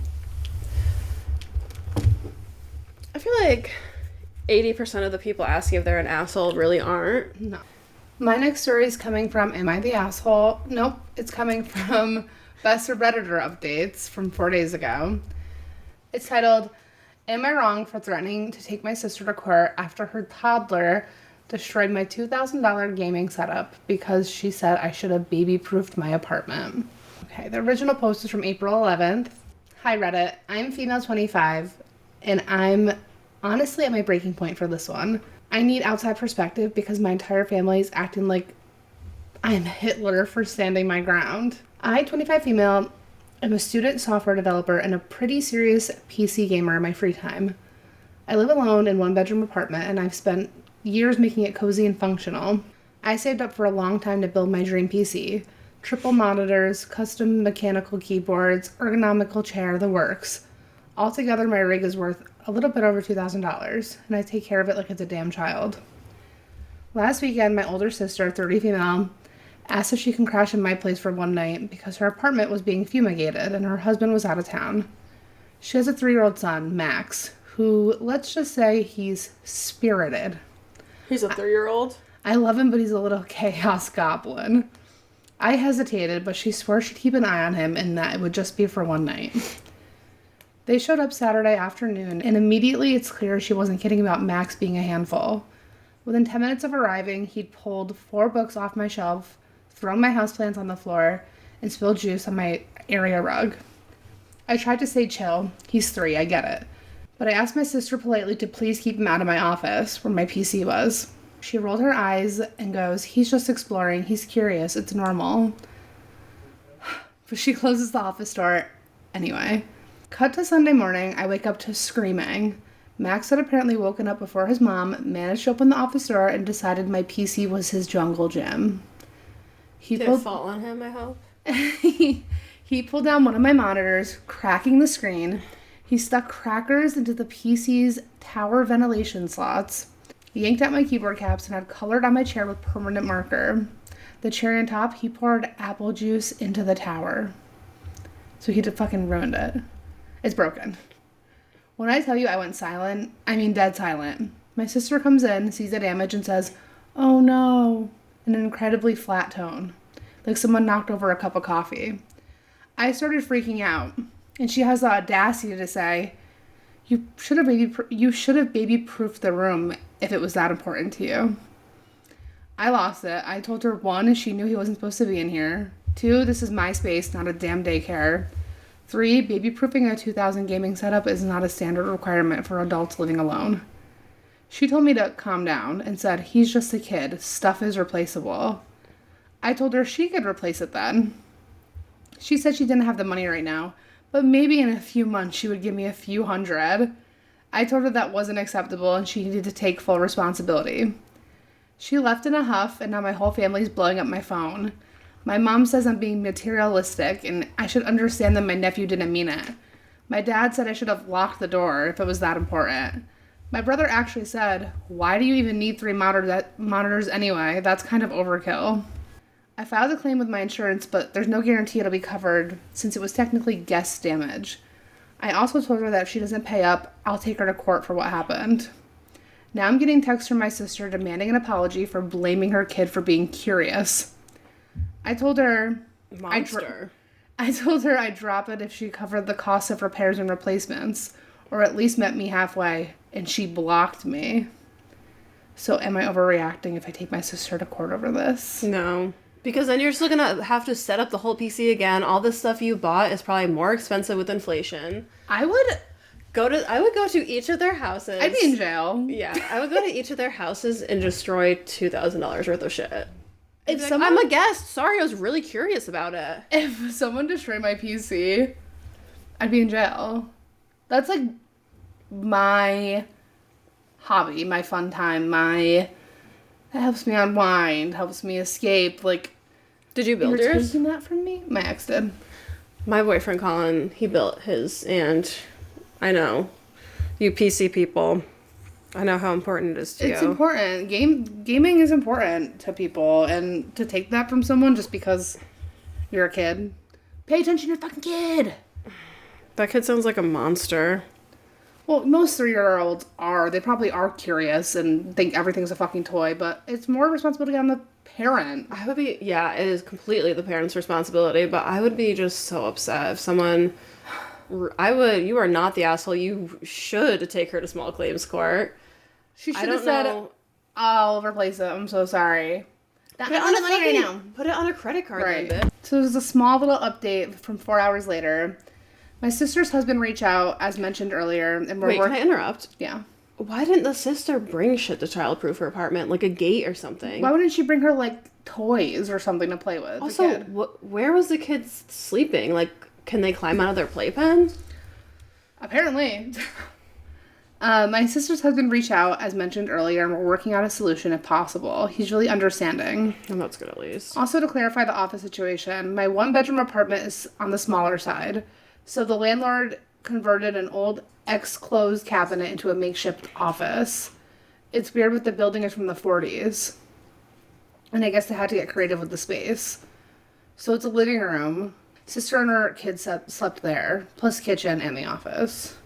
I feel like 80% of the people asking if they're an asshole really aren't. No. My next story is coming from Am I the Asshole? Nope. It's coming from Best Redditor Updates from 4 days ago. It's titled, Am I wrong for threatening to take my sister to court after her toddler destroyed my $2,000 gaming setup because she said I should have baby-proofed my apartment? Okay, the original post is from April 11th. Hi Reddit, I'm female 25, and I'm honestly at my breaking point for this one. I need outside perspective because my entire family is acting like I'm Hitler for standing my ground. I, 25 female, am a student software developer and a pretty serious PC gamer in my free time. I live alone in one-bedroom apartment, and I've spent years making it cozy and functional. I saved up for a long time to build my dream PC. Triple monitors, custom mechanical keyboards, ergonomical chair, the works. Altogether, my rig is worth a little bit over $2,000, and I take care of it like it's a damn child. Last weekend, my older sister, 30 female, asked if she can crash in my place for one night because her apartment was being fumigated and her husband was out of town. She has a 3-year-old son, Max, who, let's just say, he's spirited. He's a 3-year-old? I love him, but he's a little chaos goblin. I hesitated, but she swore she'd keep an eye on him and that it would just be for one night. They showed up Saturday afternoon, and immediately it's clear she wasn't kidding about Max being a handful. Within 10 minutes of arriving, he'd pulled 4 books off my shelf, thrown my houseplants on the floor, and spilled juice on my area rug. I tried to stay chill. He's 3, I get it. But I asked my sister politely to please keep him out of my office, where my PC was. She rolled her eyes and goes, he's just exploring. He's curious. It's normal. But she closes the office door anyway. Cut to Sunday morning, I wake up to screaming. Max had apparently woken up before his mom, managed to open the office door, and decided my PC was his jungle gym. Did it fall on him, I hope? He pulled down one of my monitors, cracking the screen. He stuck crackers into the PC's tower ventilation slots. He yanked out my keyboard caps and had colored on my chair with permanent marker. The cherry on top, he poured apple juice into the tower. So he fucking ruined it. It's broken. When I tell you I went silent, I mean dead silent. My sister comes in, sees the damage, and says, "Oh no," in an incredibly flat tone, like someone knocked over a cup of coffee. I started freaking out, and she has the audacity to say, you should have baby-proofed the room if it was that important to you." I lost it. I told her, 1, she knew he wasn't supposed to be in here. 2, this is my space, not a damn daycare. 3, baby-proofing a 2000 gaming setup is not a standard requirement for adults living alone. She told me to calm down and said, "He's just a kid. Stuff is replaceable." I told her she could replace it then. She said she didn't have the money right now, but maybe in a few months she would give me a few hundred. I told her that wasn't acceptable and she needed to take full responsibility. She left in a huff, and now my whole family's blowing up my phone. My mom says I'm being materialistic, and I should understand that my nephew didn't mean it. My dad said I should have locked the door if it was that important. My brother actually said, "Why do you even need 3 monitors anyway? That's kind of overkill." I filed a claim with my insurance, but there's no guarantee it'll be covered since it was technically guest damage. I also told her that if she doesn't pay up, I'll take her to court for what happened. Now I'm getting texts from my sister demanding an apology for blaming her kid for being curious. I told her Monster. I told her I'd drop it if she covered the cost of repairs and replacements, or at least met me halfway, and she blocked me. So am I overreacting if I take my sister to court over this? No. Because then you're still gonna have to set up the whole PC again. All this stuff you bought is probably more expensive with inflation. I would go to each of their houses. I'd be in jail. Yeah, I would go to each of their houses and destroy $2,000 worth of shit. If I'm a guest. Sorry, I was really curious about it. If someone destroyed my PC, I'd be in jail. That's like my hobby, my fun time, that helps me unwind, helps me escape. Like, did you build you're yours? taking that from me? My ex did. My boyfriend Colin, he built his, and I know you PC people, I know how important it is to you. It's important. Gaming is important to people, and to take that from someone just because you're a kid. Pay attention to your fucking kid. That kid sounds like a monster. Well, most 3-year-olds are. They probably are curious and think everything's a fucking toy, but it's more responsibility on the parent. Yeah, it is completely the parent's responsibility, but I would be just so upset if someone, you are not the asshole. You should take her to small claims court. She should have said, "I'll replace it. I'm so sorry." Put it on a money right now. Put it on a credit card, right? Then, bitch. So there's a small little update from 4 hours later. My sister's husband reached out, as mentioned earlier, and Wait, can I interrupt? Yeah. Why didn't the sister bring shit to childproof her apartment, like a gate or something? Why wouldn't she bring her, like, toys or something to play with? Also, where was the kid sleeping? Like, can they climb out of their playpen? Apparently. My sister's husband reached out, as mentioned earlier, and we're working out a solution if possible. He's really understanding. And that's good, at least. Also, to clarify the office situation, my 1-bedroom apartment is on the smaller side. So the landlord converted an old ex-closed cabinet into a makeshift office. It's weird, but the building is from the 40s. And I guess they had to get creative with the space. So it's a living room. Sister and her kids slept there, plus kitchen and the office.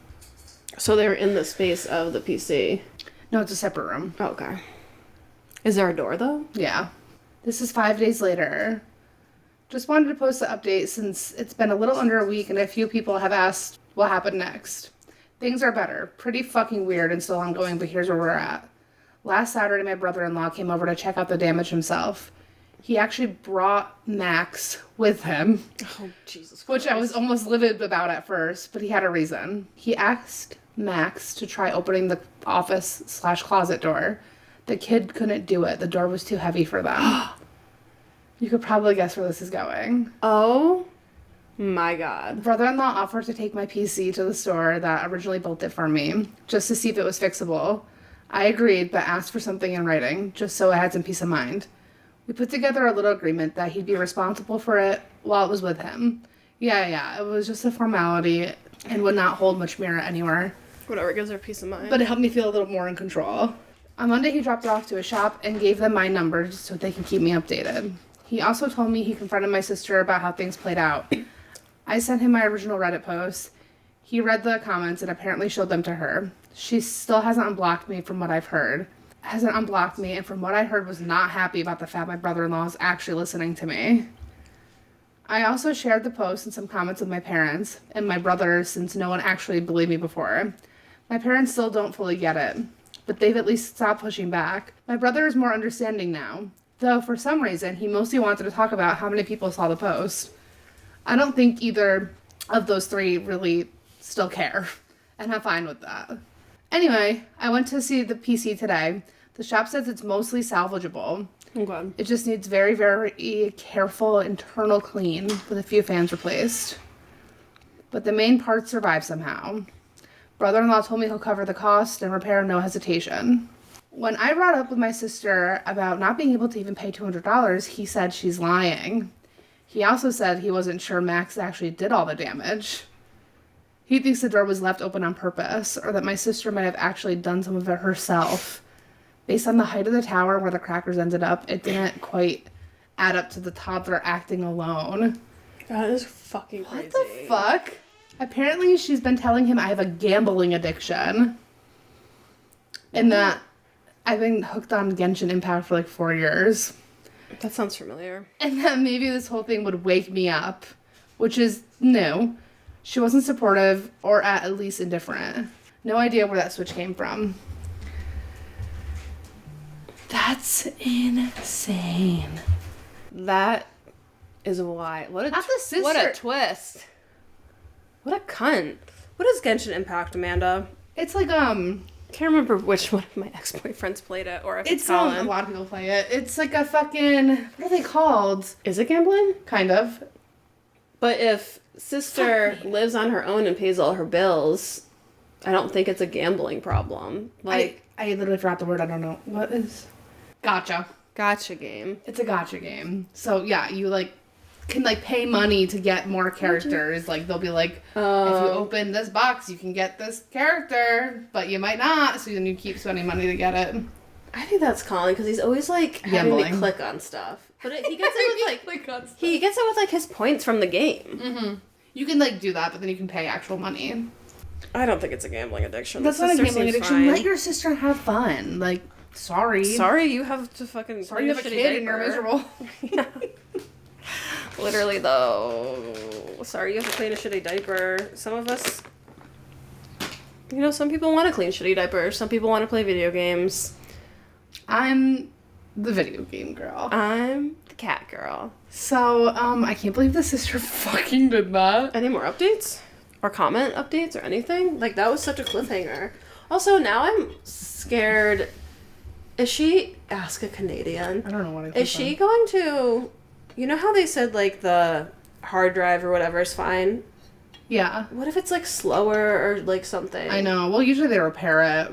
So they're in the space of the PC? No, it's a separate room. Oh, okay. Is there a door, though? Yeah. This is 5 days later. Just wanted to post the update since it's been a little under a week and a few people have asked what happened next. Things are better. Pretty fucking weird and still ongoing, but here's where we're at. Last Saturday, my brother-in-law came over to check out the damage himself. He actually brought Max with him. Oh, Jesus Christ. Which I was almost livid about at first, but he had a reason. He asked Max to try opening the office/closet door. The kid couldn't do it. The door was too heavy for them. You could probably guess where this is going. Oh My God. Brother-in-law offered to take my PC to the store that originally built it for me, just to see if it was fixable. I agreed, but asked for something in writing, just so I had some peace of mind. We put together a little agreement that he'd be responsible for it while it was with him. Yeah, it was just a formality and would not hold much merit anywhere. Whatever gives her peace of mind. But it helped me feel a little more in control. On Monday, he dropped it off to a shop and gave them my number so they can keep me updated. He also told me he confronted my sister about how things played out. I sent him my original Reddit post. He read the comments and apparently showed them to her. She still hasn't unblocked me from what I've heard. Hasn't unblocked me, and from what I heard was not happy about the fact my brother-in-law is actually listening to me. I also shared the post and some comments with my parents and my brother since no one actually believed me before. My parents still don't fully get it, but they've at least stopped pushing back. My brother is more understanding now, though for some reason he mostly wanted to talk about how many people saw the post. I don't think either of those three really still care, and I'm fine with that. Anyway, I went to see the PC today. The shop says it's mostly salvageable. Okay. It just needs very, very careful internal clean with a few fans replaced. But the main parts survive somehow. Brother-in-law told me he'll cover the cost and repair no hesitation. When I brought up with my sister about not being able to even pay $200, he said she's lying. He also said he wasn't sure Max actually did all the damage. He thinks the door was left open on purpose, or that my sister might have actually done some of it herself. Based on the height of the tower where the crackers ended up, it didn't quite add up to the toddler acting alone. That is fucking crazy. What the fuck? Apparently she's been telling him I have a gambling addiction. And that I've been hooked on Genshin Impact for like 4 years. That sounds familiar. And that maybe this whole thing would wake me up, which is no. She wasn't supportive or at least indifferent. No idea where that switch came from. That's insane. That is why. What a Not the sister. What a twist. What a cunt. What is Genshin Impact, Amanda? It's like Can't remember which one of my ex-boyfriends played it, or if it's a Colin. lot of people play it. It's like a fucking, what are they called? Is it gambling? Kind of. But if sister lives on her own and pays all her bills, I don't think it's a gambling problem. Like I literally forgot the word. I don't know what is. Gotcha. Gotcha game. It's a gotcha game. So yeah, you like can like pay money to get more characters. Like they'll be like, if you open this box, you can get this character, but you might not. So then you keep spending money to get it. I think that's Colin because he's always like having to click on stuff. But he gets it with like he gets it with like his points from the game. Mm-hmm. You can like do that, but then you can pay actual money. I don't think it's a gambling addiction. That's not a gambling addiction. Fine. Let your sister have fun. Like, sorry. Sorry, you have to fucking. Sorry, you have a kid and you're miserable. Yeah. Literally, though. Sorry, you have to clean a shitty diaper. Some of us. You know, some people want to clean shitty diapers. Some people want to play video games. I'm the video game girl. I'm the cat girl. So, I can't believe the sister fucking did that. Any more updates? Or comment updates or anything? Like, that was such a cliffhanger. Also, now I'm scared. Is she... Ask a Canadian. I don't know what Is she going to... You know how they said, like, the hard drive or whatever is fine? Yeah. What if it's, like, slower or, like, something? I know. Well, usually they repair it.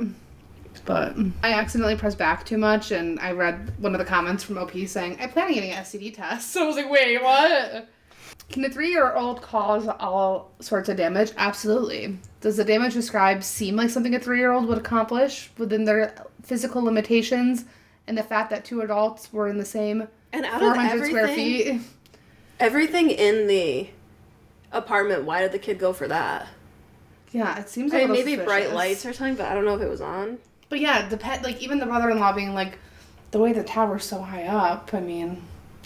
But I accidentally pressed back too much, and I read one of the comments from OP saying, I plan on getting an STD test. So I was like, wait, what? Can a 3-year-old cause all sorts of damage? Absolutely. Does the damage described seem like something a 3-year-old would accomplish within their physical limitations and the fact that 2 adults were in the same and out 400 square feet? Everything in the apartment, why did the kid go for that? Yeah, it seems like maybe suspicious. Bright lights or something, but I don't know if it was on. But yeah, like even the brother-in-law being like, the way the tower's so high up, I mean,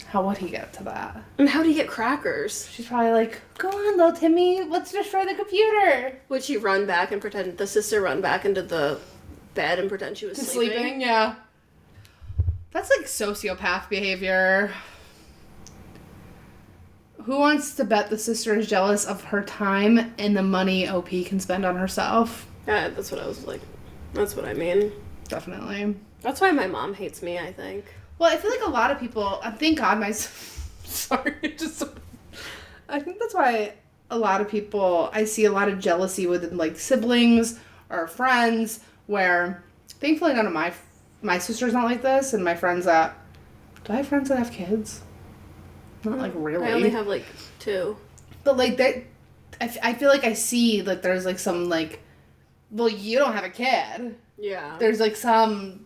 how would he get to that? And how would he get crackers? She's probably like, go on, little Timmy, let's destroy the computer. Would she run back and pretend, the sister run back into the bed and pretend she was sleeping? Yeah. That's like sociopath behavior. Who wants to bet the sister is jealous of her time and the money OP can spend on herself? Yeah, that's what I was like. That's what I mean. Definitely. That's why my mom hates me, I think. Well, I feel like a lot of people, thank God sorry, I think that's why a lot of people, I see a lot of jealousy within like siblings or friends, where thankfully none of my sister's not like this, and my friends that, do I have friends that have kids? Not like really. I only have like 2. But like that, I feel like I see that there's like some like, well, you don't have a kid. Yeah. There's like some,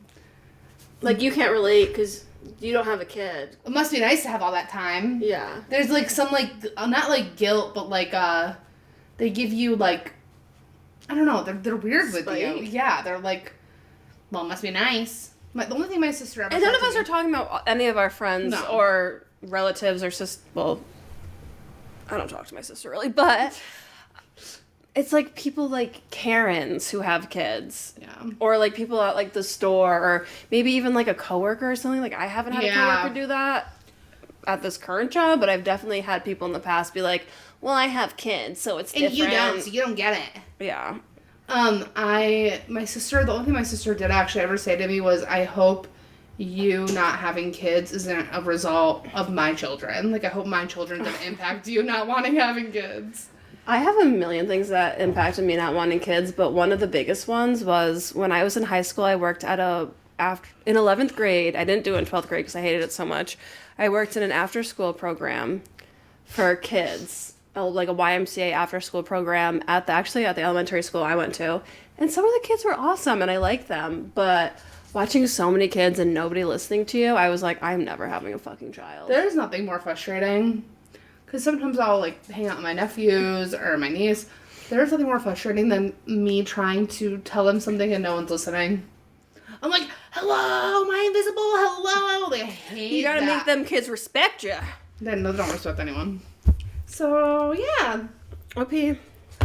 like you can't relate because you don't have a kid. it must be nice to have all that time. Yeah. There's like some like, not like guilt, but like they give you like, I don't know, they're weird with you. Yeah, they're like, well, it must be nice. The only thing my sister ever And none of us are talking about any of our friends or relatives or well, I don't talk to my sister really, but it's like people like Karens who have kids. Yeah. Or like people at like the store, or maybe even like a coworker or something. Like I haven't had a coworker do that at this current job, but I've definitely had people in the past be like, well, I have kids, so it's different. And you don't, so you don't get it. Yeah. My sister, the only thing my sister did actually ever say to me was, I hope you not having kids isn't a result of my children. Like, I hope my children didn't impact you not wanting having kids. I have a million things that impacted me not wanting kids, but one of the biggest ones was when I was in high school. I worked at in 11th grade. I didn't do it in 12th grade because I hated it so much. I worked in an after-school program for kids, like a YMCA after-school program at the elementary school I went to. And some of the kids were awesome, and I liked them, but watching so many kids and nobody listening to you, I was like, I'm never having a fucking child. There's nothing more frustrating. Because sometimes I'll, like, hang out with my nephews or my niece. There's nothing more frustrating than me trying to tell them something and no one's listening. I'm like, hello, am I invisible? Hello. Like, I hate You gotta that. make them kids respect you. They don't respect anyone. So, yeah. OP,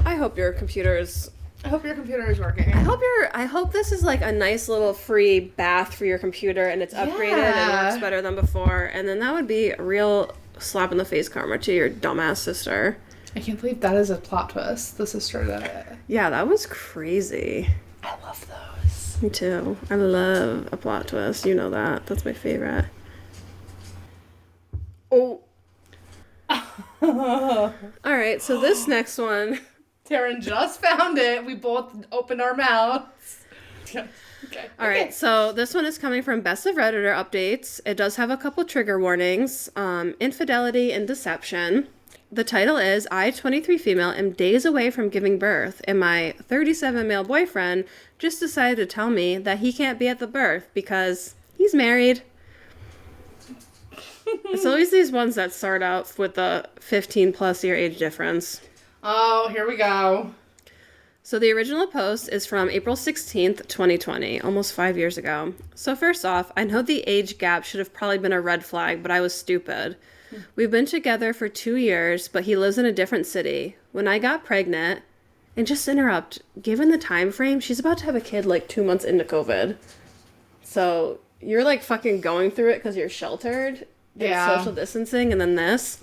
I hope your computer is... I hope your computer is working. I hope this is like a nice little free bath for your computer and it's upgraded and works better than before. And then that would be a real slap in the face karma to your dumbass sister. I can't believe that is a plot twist. The sister did it. Yeah, that was crazy. I love those. Me too. I love a plot twist. You know that. That's my favorite. Oh. Alright, so this next one... Taryn just found it. We both opened our mouths. Okay. All right, so this one is coming from Best of Redditor Updates. It does have a couple trigger warnings. Infidelity and deception. The title is, I, 23 female, am days away from giving birth, and my 37 male boyfriend just decided to tell me that he can't be at the birth because he's married. It's always these ones that start out with the 15-plus year age difference. Oh, here we go. So the original post is from April 16th, 2020, almost 5 years ago. So first off, I know the age gap should have probably been a red flag, but I was stupid. We've been together for 2 years, but he lives in a different city. When I got pregnant, and just to interrupt, given the time frame, she's about to have a kid like 2 months into COVID. So you're like fucking going through it because you're sheltered. Yeah. Social distancing, and then this.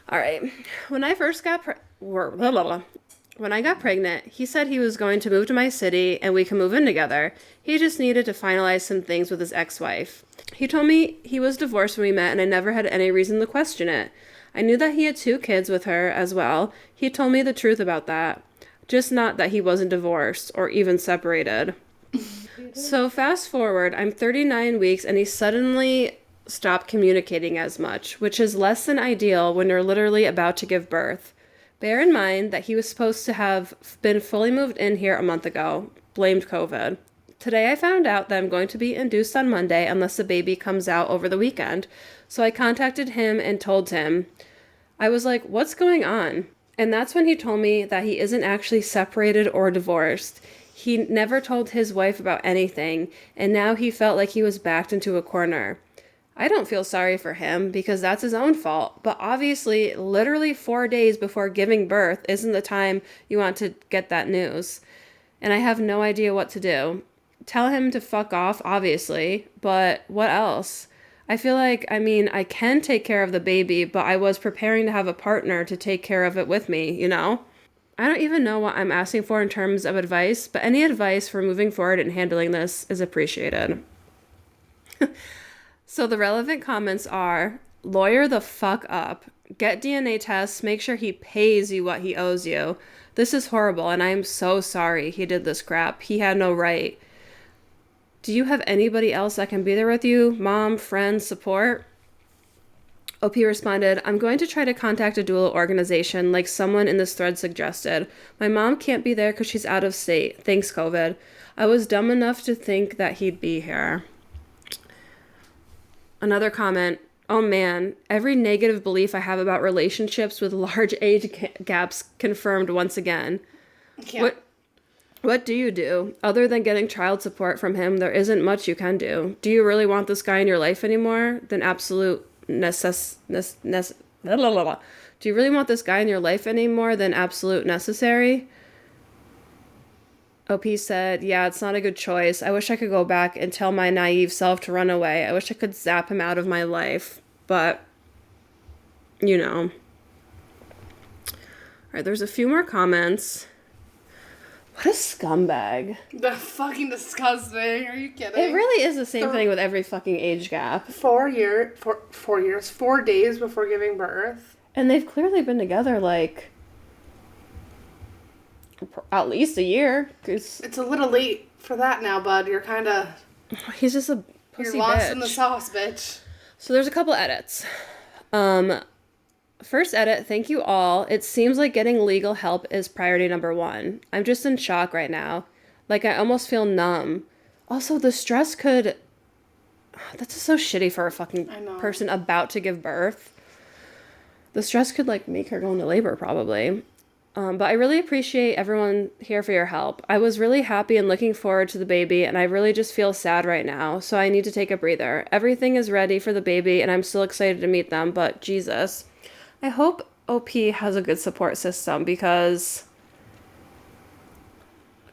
All right. When I first got When I got pregnant, he said he was going to move to my city and we can move in together. He just needed to finalize some things with his ex-wife. He told me he was divorced when we met and I never had any reason to question it. I knew that he had 2 kids with her as well. He told me the truth about that. Just not that he wasn't divorced or even separated. So fast forward, I'm 39 weeks and he suddenly stopped communicating as much, which is less than ideal when you're literally about to give birth. Bear in mind that he was supposed to have been fully moved in here a month ago, blamed COVID. Today I found out that I'm going to be induced on Monday unless the baby comes out over the weekend. So I contacted him and told him. I was like, what's going on? And that's when he told me that he isn't actually separated or divorced. He never told his wife about anything, and now he felt like he was backed into a corner. I don't feel sorry for him because that's his own fault, but obviously literally 4 days before giving birth isn't the time you want to get that news. And I have no idea what to do. Tell him to fuck off, obviously, but what else? I feel like, I can take care of the baby, but I was preparing to have a partner to take care of it with me, you know? I don't even know what I'm asking for in terms of advice, but any advice for moving forward and handling this is appreciated. So the relevant comments are, Lawyer the fuck up. Get DNA tests. Make sure he pays you what he owes you. This is horrible, and I am so sorry he did this crap. He had no right. Do you have anybody else that can be there with you? Mom, friends, support? OP responded, I'm going to try to contact a doula organization like someone in this thread suggested. My mom can't be there because she's out of state. Thanks, COVID. I was dumb enough to think that he'd be here. Another comment. Oh man, every negative belief I have about relationships with large age gaps confirmed once again. Yeah. What do you do? Other than getting child support from him, there isn't much you can do. Do you really want this guy in your life anymore? Then absolute Do you really want this guy in your life anymore than absolute necessary? OP said, yeah, it's not a good choice. I wish I could go back and tell my naive self to run away. I wish I could zap him out of my life. But, you know. All right, there's a few more comments. What a scumbag. They're fucking disgusting. Are you kidding? It really is the same thing with every fucking age gap. 4 years, 4 days before giving birth. And they've clearly been together, like, at least a year. Cause It's a little late for that now, bud. You're kind of... he's just a pussy You're lost bitch. in the sauce, bitch. So there's a couple edits. First edit, thank you all. It seems like getting legal help is priority number 1. I'm just in shock right now. Like, I almost feel numb. Also, the stress could... That's just so shitty for a fucking person about to give birth. The stress could, like, make her go into labor, probably. But I really appreciate everyone here for your help. I was really happy and looking forward to the baby, and I really just feel sad right now, so I need to take a breather. Everything is ready for the baby, and I'm still excited to meet them, but Jesus... I hope OP has a good support system because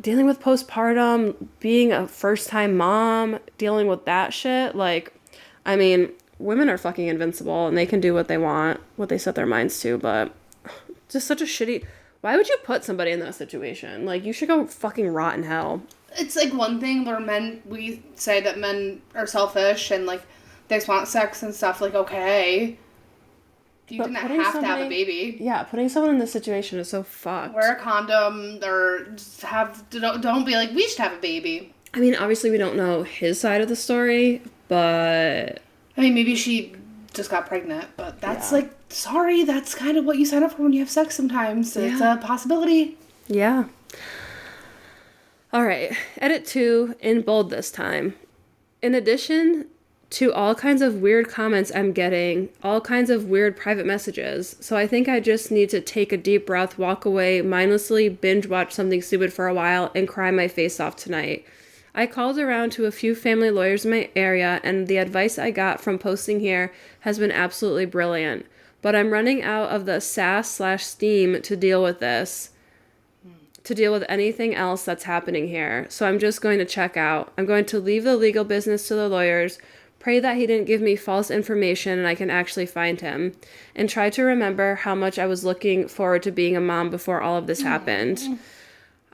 dealing with postpartum, being a first-time mom, dealing with that shit, like, I mean, women are fucking invincible and they can do what they want, what they set their minds to, but just such a shitty... Why would you put somebody in that situation? Like, you should go fucking rot in hell. It's like one thing where we say that men are selfish and, like, they just want sex and stuff, like, okay... You didn't have to have a baby. Yeah, putting someone in this situation is so fucked. Wear a condom or just don't be like, we should have a baby. I mean, obviously we don't know his side of the story, but... I mean, maybe she just got pregnant, but that's like, sorry, that's kind of what you sign up for when you have sex sometimes. So it's a possibility. Yeah. All right, edit 2 in bold this time. In addition... to all kinds of weird comments I'm getting, all kinds of weird private messages. So I think I just need to take a deep breath, walk away, mindlessly binge watch something stupid for a while, and cry my face off tonight. I called around to a few family lawyers in my area, and the advice I got from posting here has been absolutely brilliant. But I'm running out of the sass/steam to deal with this, to deal with anything else that's happening here. So I'm just going to check out. I'm going to leave the legal business to the lawyers, pray that he didn't give me false information and I can actually find him, and try to remember how much I was looking forward to being a mom before all of this happened.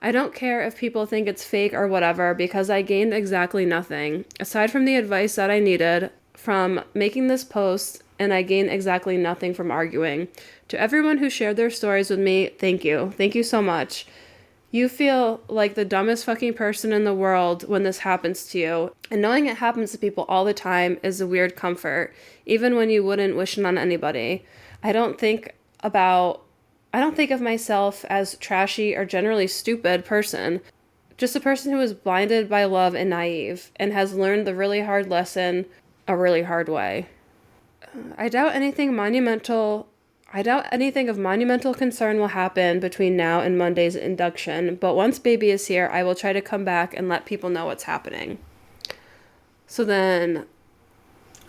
I don't care if people think it's fake or whatever, because I gained exactly nothing. Aside from the advice that I needed from making this post, and I gained exactly nothing from arguing. To everyone who shared their stories with me, thank you. Thank you so much. You feel like the dumbest fucking person in the world when this happens to you. And knowing it happens to people all the time is a weird comfort, even when you wouldn't wish it on anybody. I don't think of myself as trashy or generally stupid person. Just a person who is blinded by love and naive and has learned the really hard lesson a really hard way. I doubt anything of monumental concern will happen between now and Monday's induction, but once baby is here, I will try to come back and let people know what's happening. So then...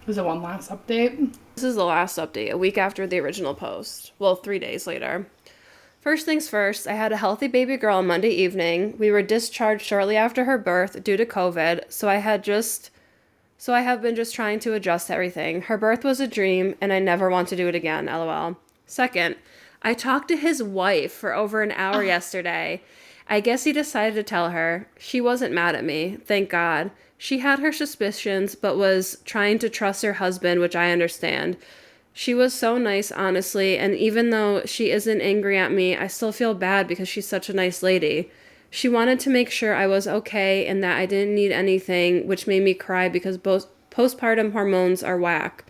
Is it one last update? This is the last update, a week after the original post. Well, 3 days later. First things first, I had a healthy baby girl on Monday evening. We were discharged shortly after her birth due to COVID, so I have been just trying to adjust everything. Her birth was a dream, and I never want to do it again, lol. Second, I talked to his wife for over an hour yesterday. I guess he decided to tell her. She wasn't mad at me, thank God. She had her suspicions, but was trying to trust her husband, which I understand. She was so nice, honestly, and even though she isn't angry at me, I still feel bad because she's such a nice lady. She wanted to make sure I was okay and that I didn't need anything, which made me cry because both postpartum hormones are whack.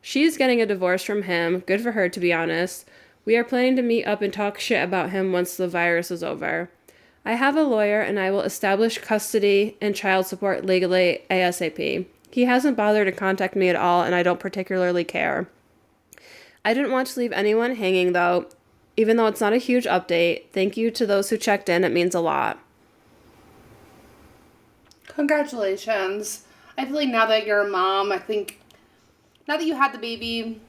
She's getting a divorce from him. Good for her, to be honest. We are planning to meet up and talk shit about him once the virus is over. I have a lawyer and I will establish custody and child support legally ASAP. He hasn't bothered to contact me at all and I don't particularly care. I didn't want to leave anyone hanging though, even though it's not a huge update. Thank you to those who checked in. It means a lot. Congratulations. I feel like now that you're a mom, I think now that you had the baby,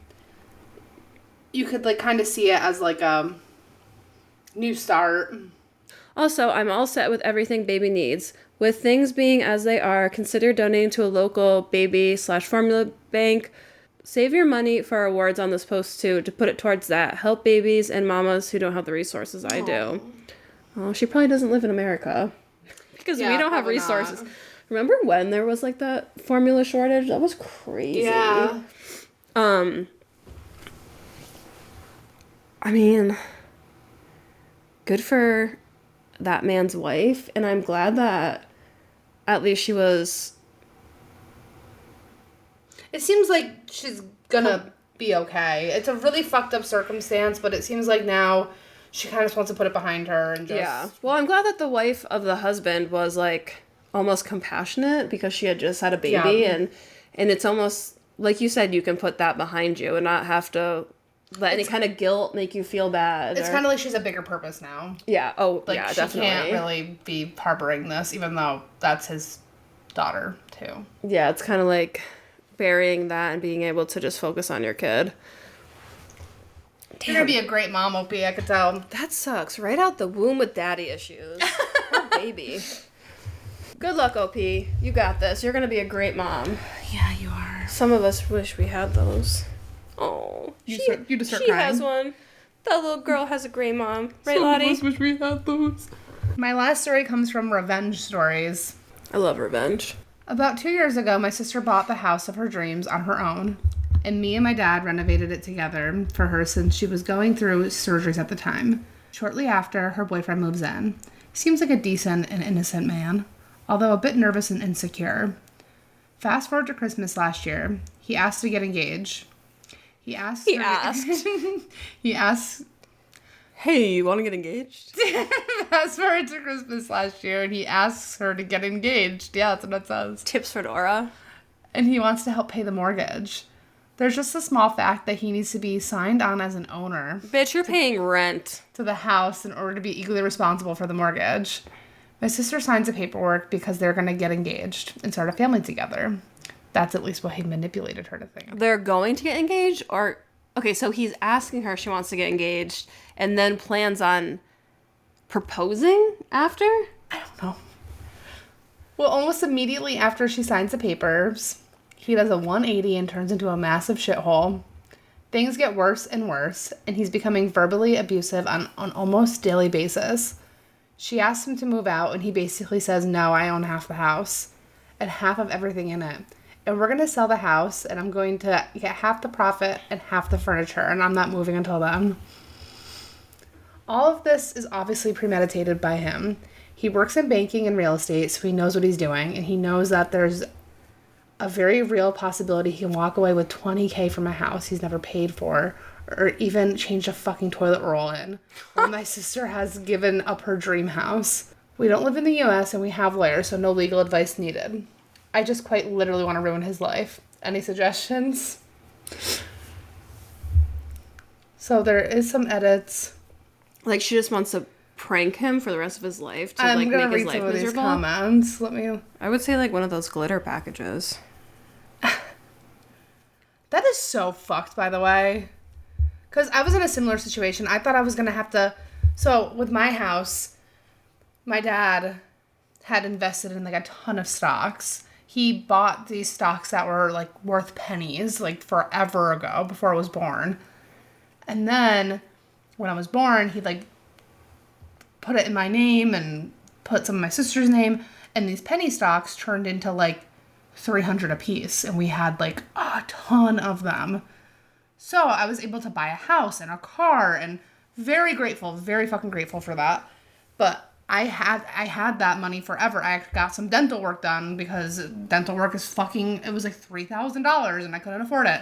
you could like kind of see it as like a new start. Also, I'm all set with everything baby needs. With things being as they are, consider donating to a local baby/formula bank. Save your money for awards on this post too to put it towards that. Help babies and mamas who don't have the resources I do. Oh, she probably doesn't live in America because we don't have resources. Not. Remember when there was like that formula shortage? That was crazy. Yeah. I mean, good for that man's wife, and I'm glad that at least she was. It seems like she's gonna be okay. It's a really fucked up circumstance, but it seems like now she kind of just wants to put it behind her and just... Yeah. Well, I'm glad that the wife of the husband was, like, almost compassionate because she had just had a baby, and it's almost, like you said, you can put that behind you and not have to let any kind of guilt make you feel bad. It's kind of like she's a bigger purpose now. Yeah. Oh, like, yeah, she definitely. Can't really be harboring this, even though that's his daughter, too. Yeah, it's kind of like burying that and being able to just focus on your kid. You're gonna be a great mom, Opie, I could tell. That sucks. Right out the womb with daddy issues. Poor baby. Good luck, OP. You got this. You're gonna be a great mom. Yeah, you are. Some of us wish we had those. Oh, you just start she crying. Has one. That little girl has a great mom. Right, Lottie? Some of us wish we had those. My last story comes from Revenge Stories. I love revenge. About 2 years ago, my sister bought the house of her dreams on her own, and me and my dad renovated it together for her since she was going through surgeries at the time. Shortly after, her boyfriend moves in. Seems like a decent and innocent man, although a bit nervous and insecure. Fast forward to Christmas last year, he asked to get engaged. He asked. Hey, you want to get engaged? Fast forward to Christmas last year, and he asks her to get engaged. Yeah, that's what it says. Tips for Dora. And he wants to help pay the mortgage. There's just a small fact that he needs to be signed on as an owner. Bitch, you're paying rent. To the house in order to be equally responsible for the mortgage. My sister signs the paperwork because they're going to get engaged and start a family together. That's at least what he manipulated her to think. They're going to get engaged? Or... Okay, so he's asking her, she wants to get engaged, and then plans on proposing after? I don't know. Well, almost immediately after she signs the papers, he does a 180 and turns into a massive shithole. Things get worse and worse, and he's becoming verbally abusive on an almost daily basis. She asks him to move out, and he basically says, no, I own half the house and half of everything in it. And we're going to sell the house, and I'm going to get half the profit and half the furniture, and I'm not moving until then. All of this is obviously premeditated by him. He works in banking and real estate, so he knows what he's doing, and he knows that there's a very real possibility he can walk away with $20,000 from a house he's never paid for, or even change a fucking toilet roll in, while my sister has given up her dream house. We don't live in the U.S., and we have lawyers, so no legal advice needed. I just quite literally want to ruin his life. Any suggestions? So there is some edits. Like she just wants to prank him for the rest of his life to I'm like gonna make his read life some of these miserable. comments. Let me. I would say like one of those glitter packages. That is so fucked, by the way. Because I was in a similar situation. I thought I was gonna have to. So with my house, my dad had invested in like a ton of stocks. He bought these stocks that were like worth pennies like forever ago before I was born. And then when I was born, he like put it in my name and put some of my sister's name. And these penny stocks turned into like 300 a piece. And we had like a ton of them. So I was able to buy a house and a car, and very grateful, very fucking grateful for that. But I had that money forever. I got some dental work done because dental work is fucking, it was like $3,000 and I couldn't afford it.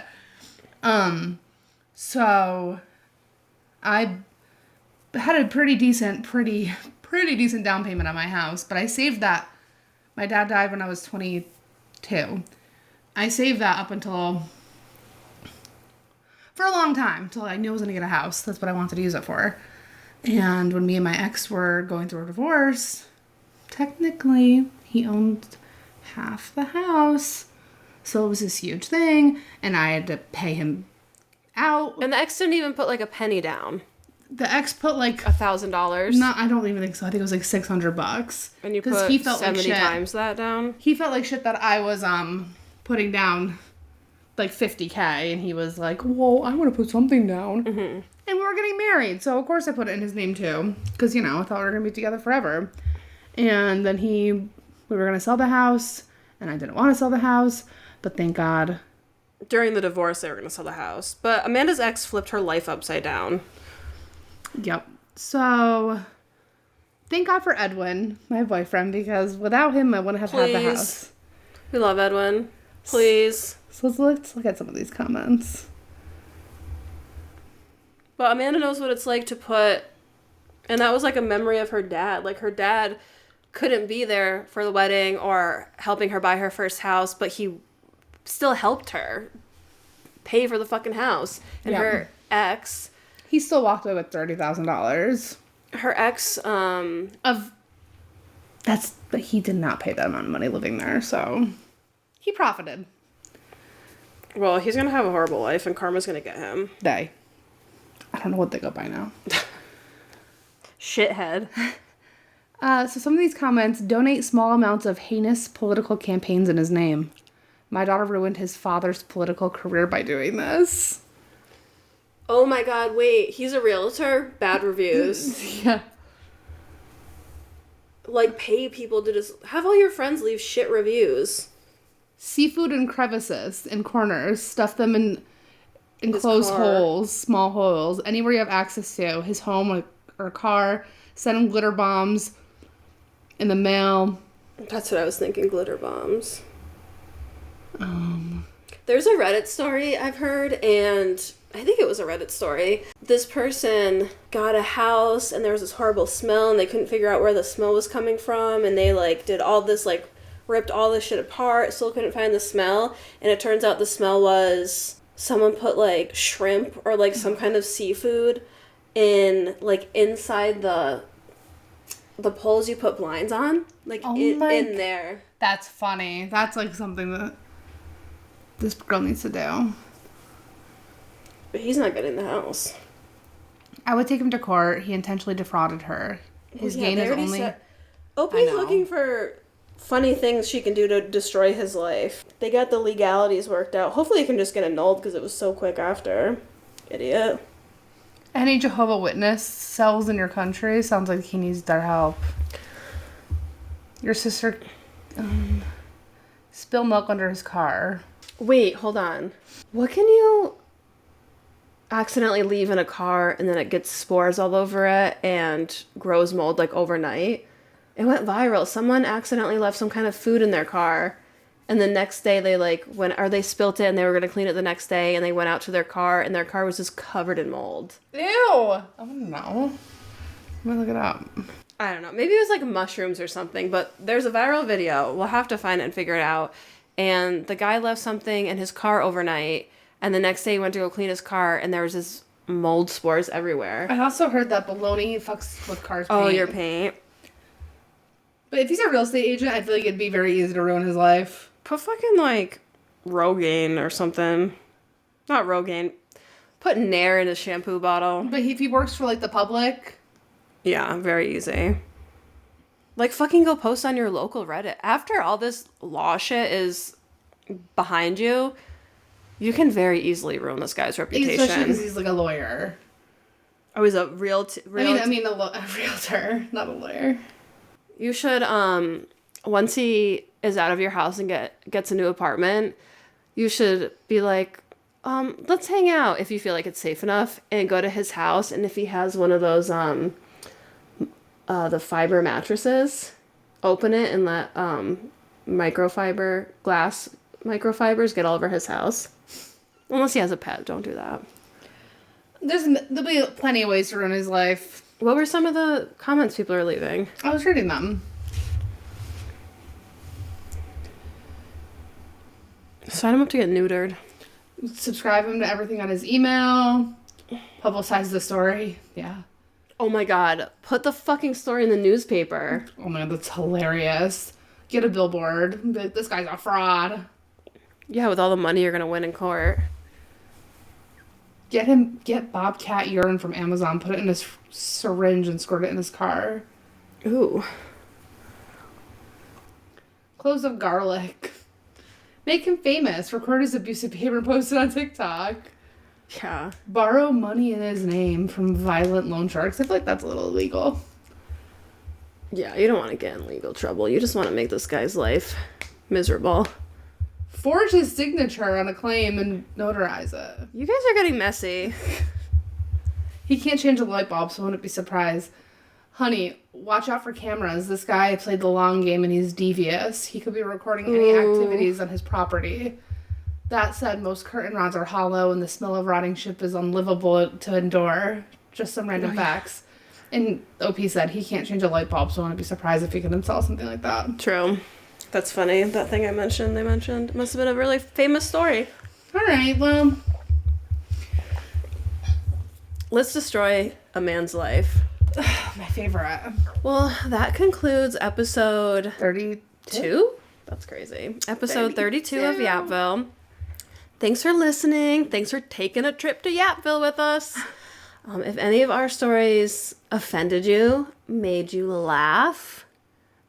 So I had a pretty decent down payment on my house, but I saved that. My dad died when I was 22. I saved that up until, for a long time, until I knew I was going to get a house. That's what I wanted to use it for. And when me and my ex were going through a divorce, technically he owned half the house. So it was this huge thing, and I had to pay him out. And the ex didn't even put like a penny down. The ex put like $1,000. No, I don't even think so. I think it was like $600. And you put he felt 70 like shit. times that down. He felt like shit that I was putting down like $50K, and he was like, "Whoa, I want to put something down." Mm-hmm. And we were getting married, so of course I put it in his name too, because I thought we were gonna be together forever. And then we were gonna sell the house, and I didn't want to sell the house, but thank God. During the divorce, they were gonna sell the house, but Amanda's ex flipped her life upside down. Yep. So, thank God for Edwin, my boyfriend, because without him, I wouldn't have had the house. We love Edwin. Please. So let's look at some of these comments. But Amanda knows what it's like to put, and that was like a memory of her dad. Like her dad couldn't be there for the wedding or helping her buy her first house, but he still helped her pay for the fucking house. And her ex... He still walked away with $30,000. Her ex, but he did not pay that amount of money living there, so he profited. Well, he's gonna have a horrible life, and karma's gonna get him. I don't know what they go by now. Shithead. So some of these comments: donate small amounts of heinous political campaigns in his name. My daughter ruined his father's political career by doing this. Oh my god, wait, he's a realtor? Bad reviews. Yeah. Like, pay people to just... Have all your friends leave shit reviews. Seafood in crevices, in corners. Stuff them in enclosed holes, small holes. Anywhere you have access to. His home or car. Send him glitter bombs in the mail. That's what I was thinking, glitter bombs. There's a Reddit story I've heard, and... I think it was a Reddit story. This person got a house and there was this horrible smell and they couldn't figure out where the smell was coming from, and they did all this, ripped all this shit apart, still couldn't find the smell, and it turns out the smell was someone put shrimp or some kind of seafood in inside the poles you put blinds on, in there. That's funny. That's something that this girl needs to do. But he's not getting the house. I would take him to court. He intentionally defrauded her. His gain is only... Opie's looking for funny things she can do to destroy his life. They got the legalities worked out. Hopefully it can just get annulled because it was so quick after. Idiot. Any Jehovah Witness cells in your country? Sounds like he needs their help. Your sister... spill milk under his car. Wait, hold on. What can you... accidentally leave in a car and then it gets spores all over it and grows mold overnight? It went viral. Someone accidentally left some kind of food in their car, and the next day they spilt it and they were going to clean it the next day, and they went out to their car and their car was just covered in mold. Ew! I don't know. Let me look it up. I don't know. Maybe it was mushrooms or something, but there's a viral video. We'll have to find it and figure it out. And the guy left something in his car overnight, and the next day he went to go clean his car, and there was just mold spores everywhere. I also heard that baloney fucks with cars' paint. Oh, your paint. But if he's a real estate agent, I feel like it'd be very easy to ruin his life. Put fucking, Rogaine or something. Not Rogaine. Put Nair in a shampoo bottle. But if he works for, the public... Yeah, very easy. Fucking go post on your local Reddit. After all this law shit is behind you... You can very easily ruin this guy's reputation. Especially because he's a lawyer. Oh, he's a real... I mean a realtor, not a lawyer. You should, once he is out of your house and gets a new apartment, you should be like, let's hang out if you feel like it's safe enough and go to his house. And if he has one of those, the fiber mattresses, open it and let, glass microfibers get all over his house. Unless he has a pet, don't do that. There'll be plenty of ways to ruin his life. What were some of the comments people are leaving? I was reading them. Sign him up to get neutered. Subscribe him to everything on his email. Publicize the story. Yeah. Oh my god. Put the fucking story in the newspaper. Oh man, that's hilarious. Get a billboard. This guy's a fraud. Yeah, with all the money you're gonna win in court. Get Bobcat urine from Amazon, put it in his syringe and squirt it in his car. Ooh. Cloves of garlic. Make him famous. Record his abusive behavior and post it on TikTok. Yeah. Borrow money in his name from violent loan sharks. I feel like that's a little illegal. Yeah, you don't want to get in legal trouble. You just want to make this guy's life miserable. Forge his signature on a claim and notarize it. You guys are getting messy. He can't change a light bulb, so I wouldn't be surprised. Honey, watch out for cameras. This guy played the long game and he's devious. He could be recording any activities on his property. That said, most curtain rods are hollow and the smell of rotting ship is unlivable to endure. Just some random facts. And OP said he can't change a light bulb, so I wouldn't be surprised if he could install something like that. True. That's funny. That thing they mentioned. Must have been a really famous story. All right, well. Let's destroy a man's life. My favorite. Well, that concludes episode 32? That's crazy. Episode 32 of Yapville. Thanks for listening. Thanks for taking a trip to Yapville with us. If any of our stories offended you, made you laugh,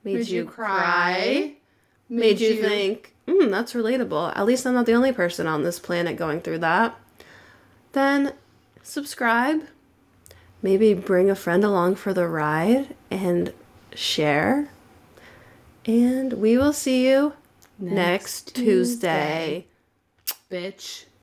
made you cry, made you think, that's relatable. At least I'm not the only person on this planet going through that. Then subscribe. Maybe bring a friend along for the ride and share. And we will see you next Tuesday. Bitch.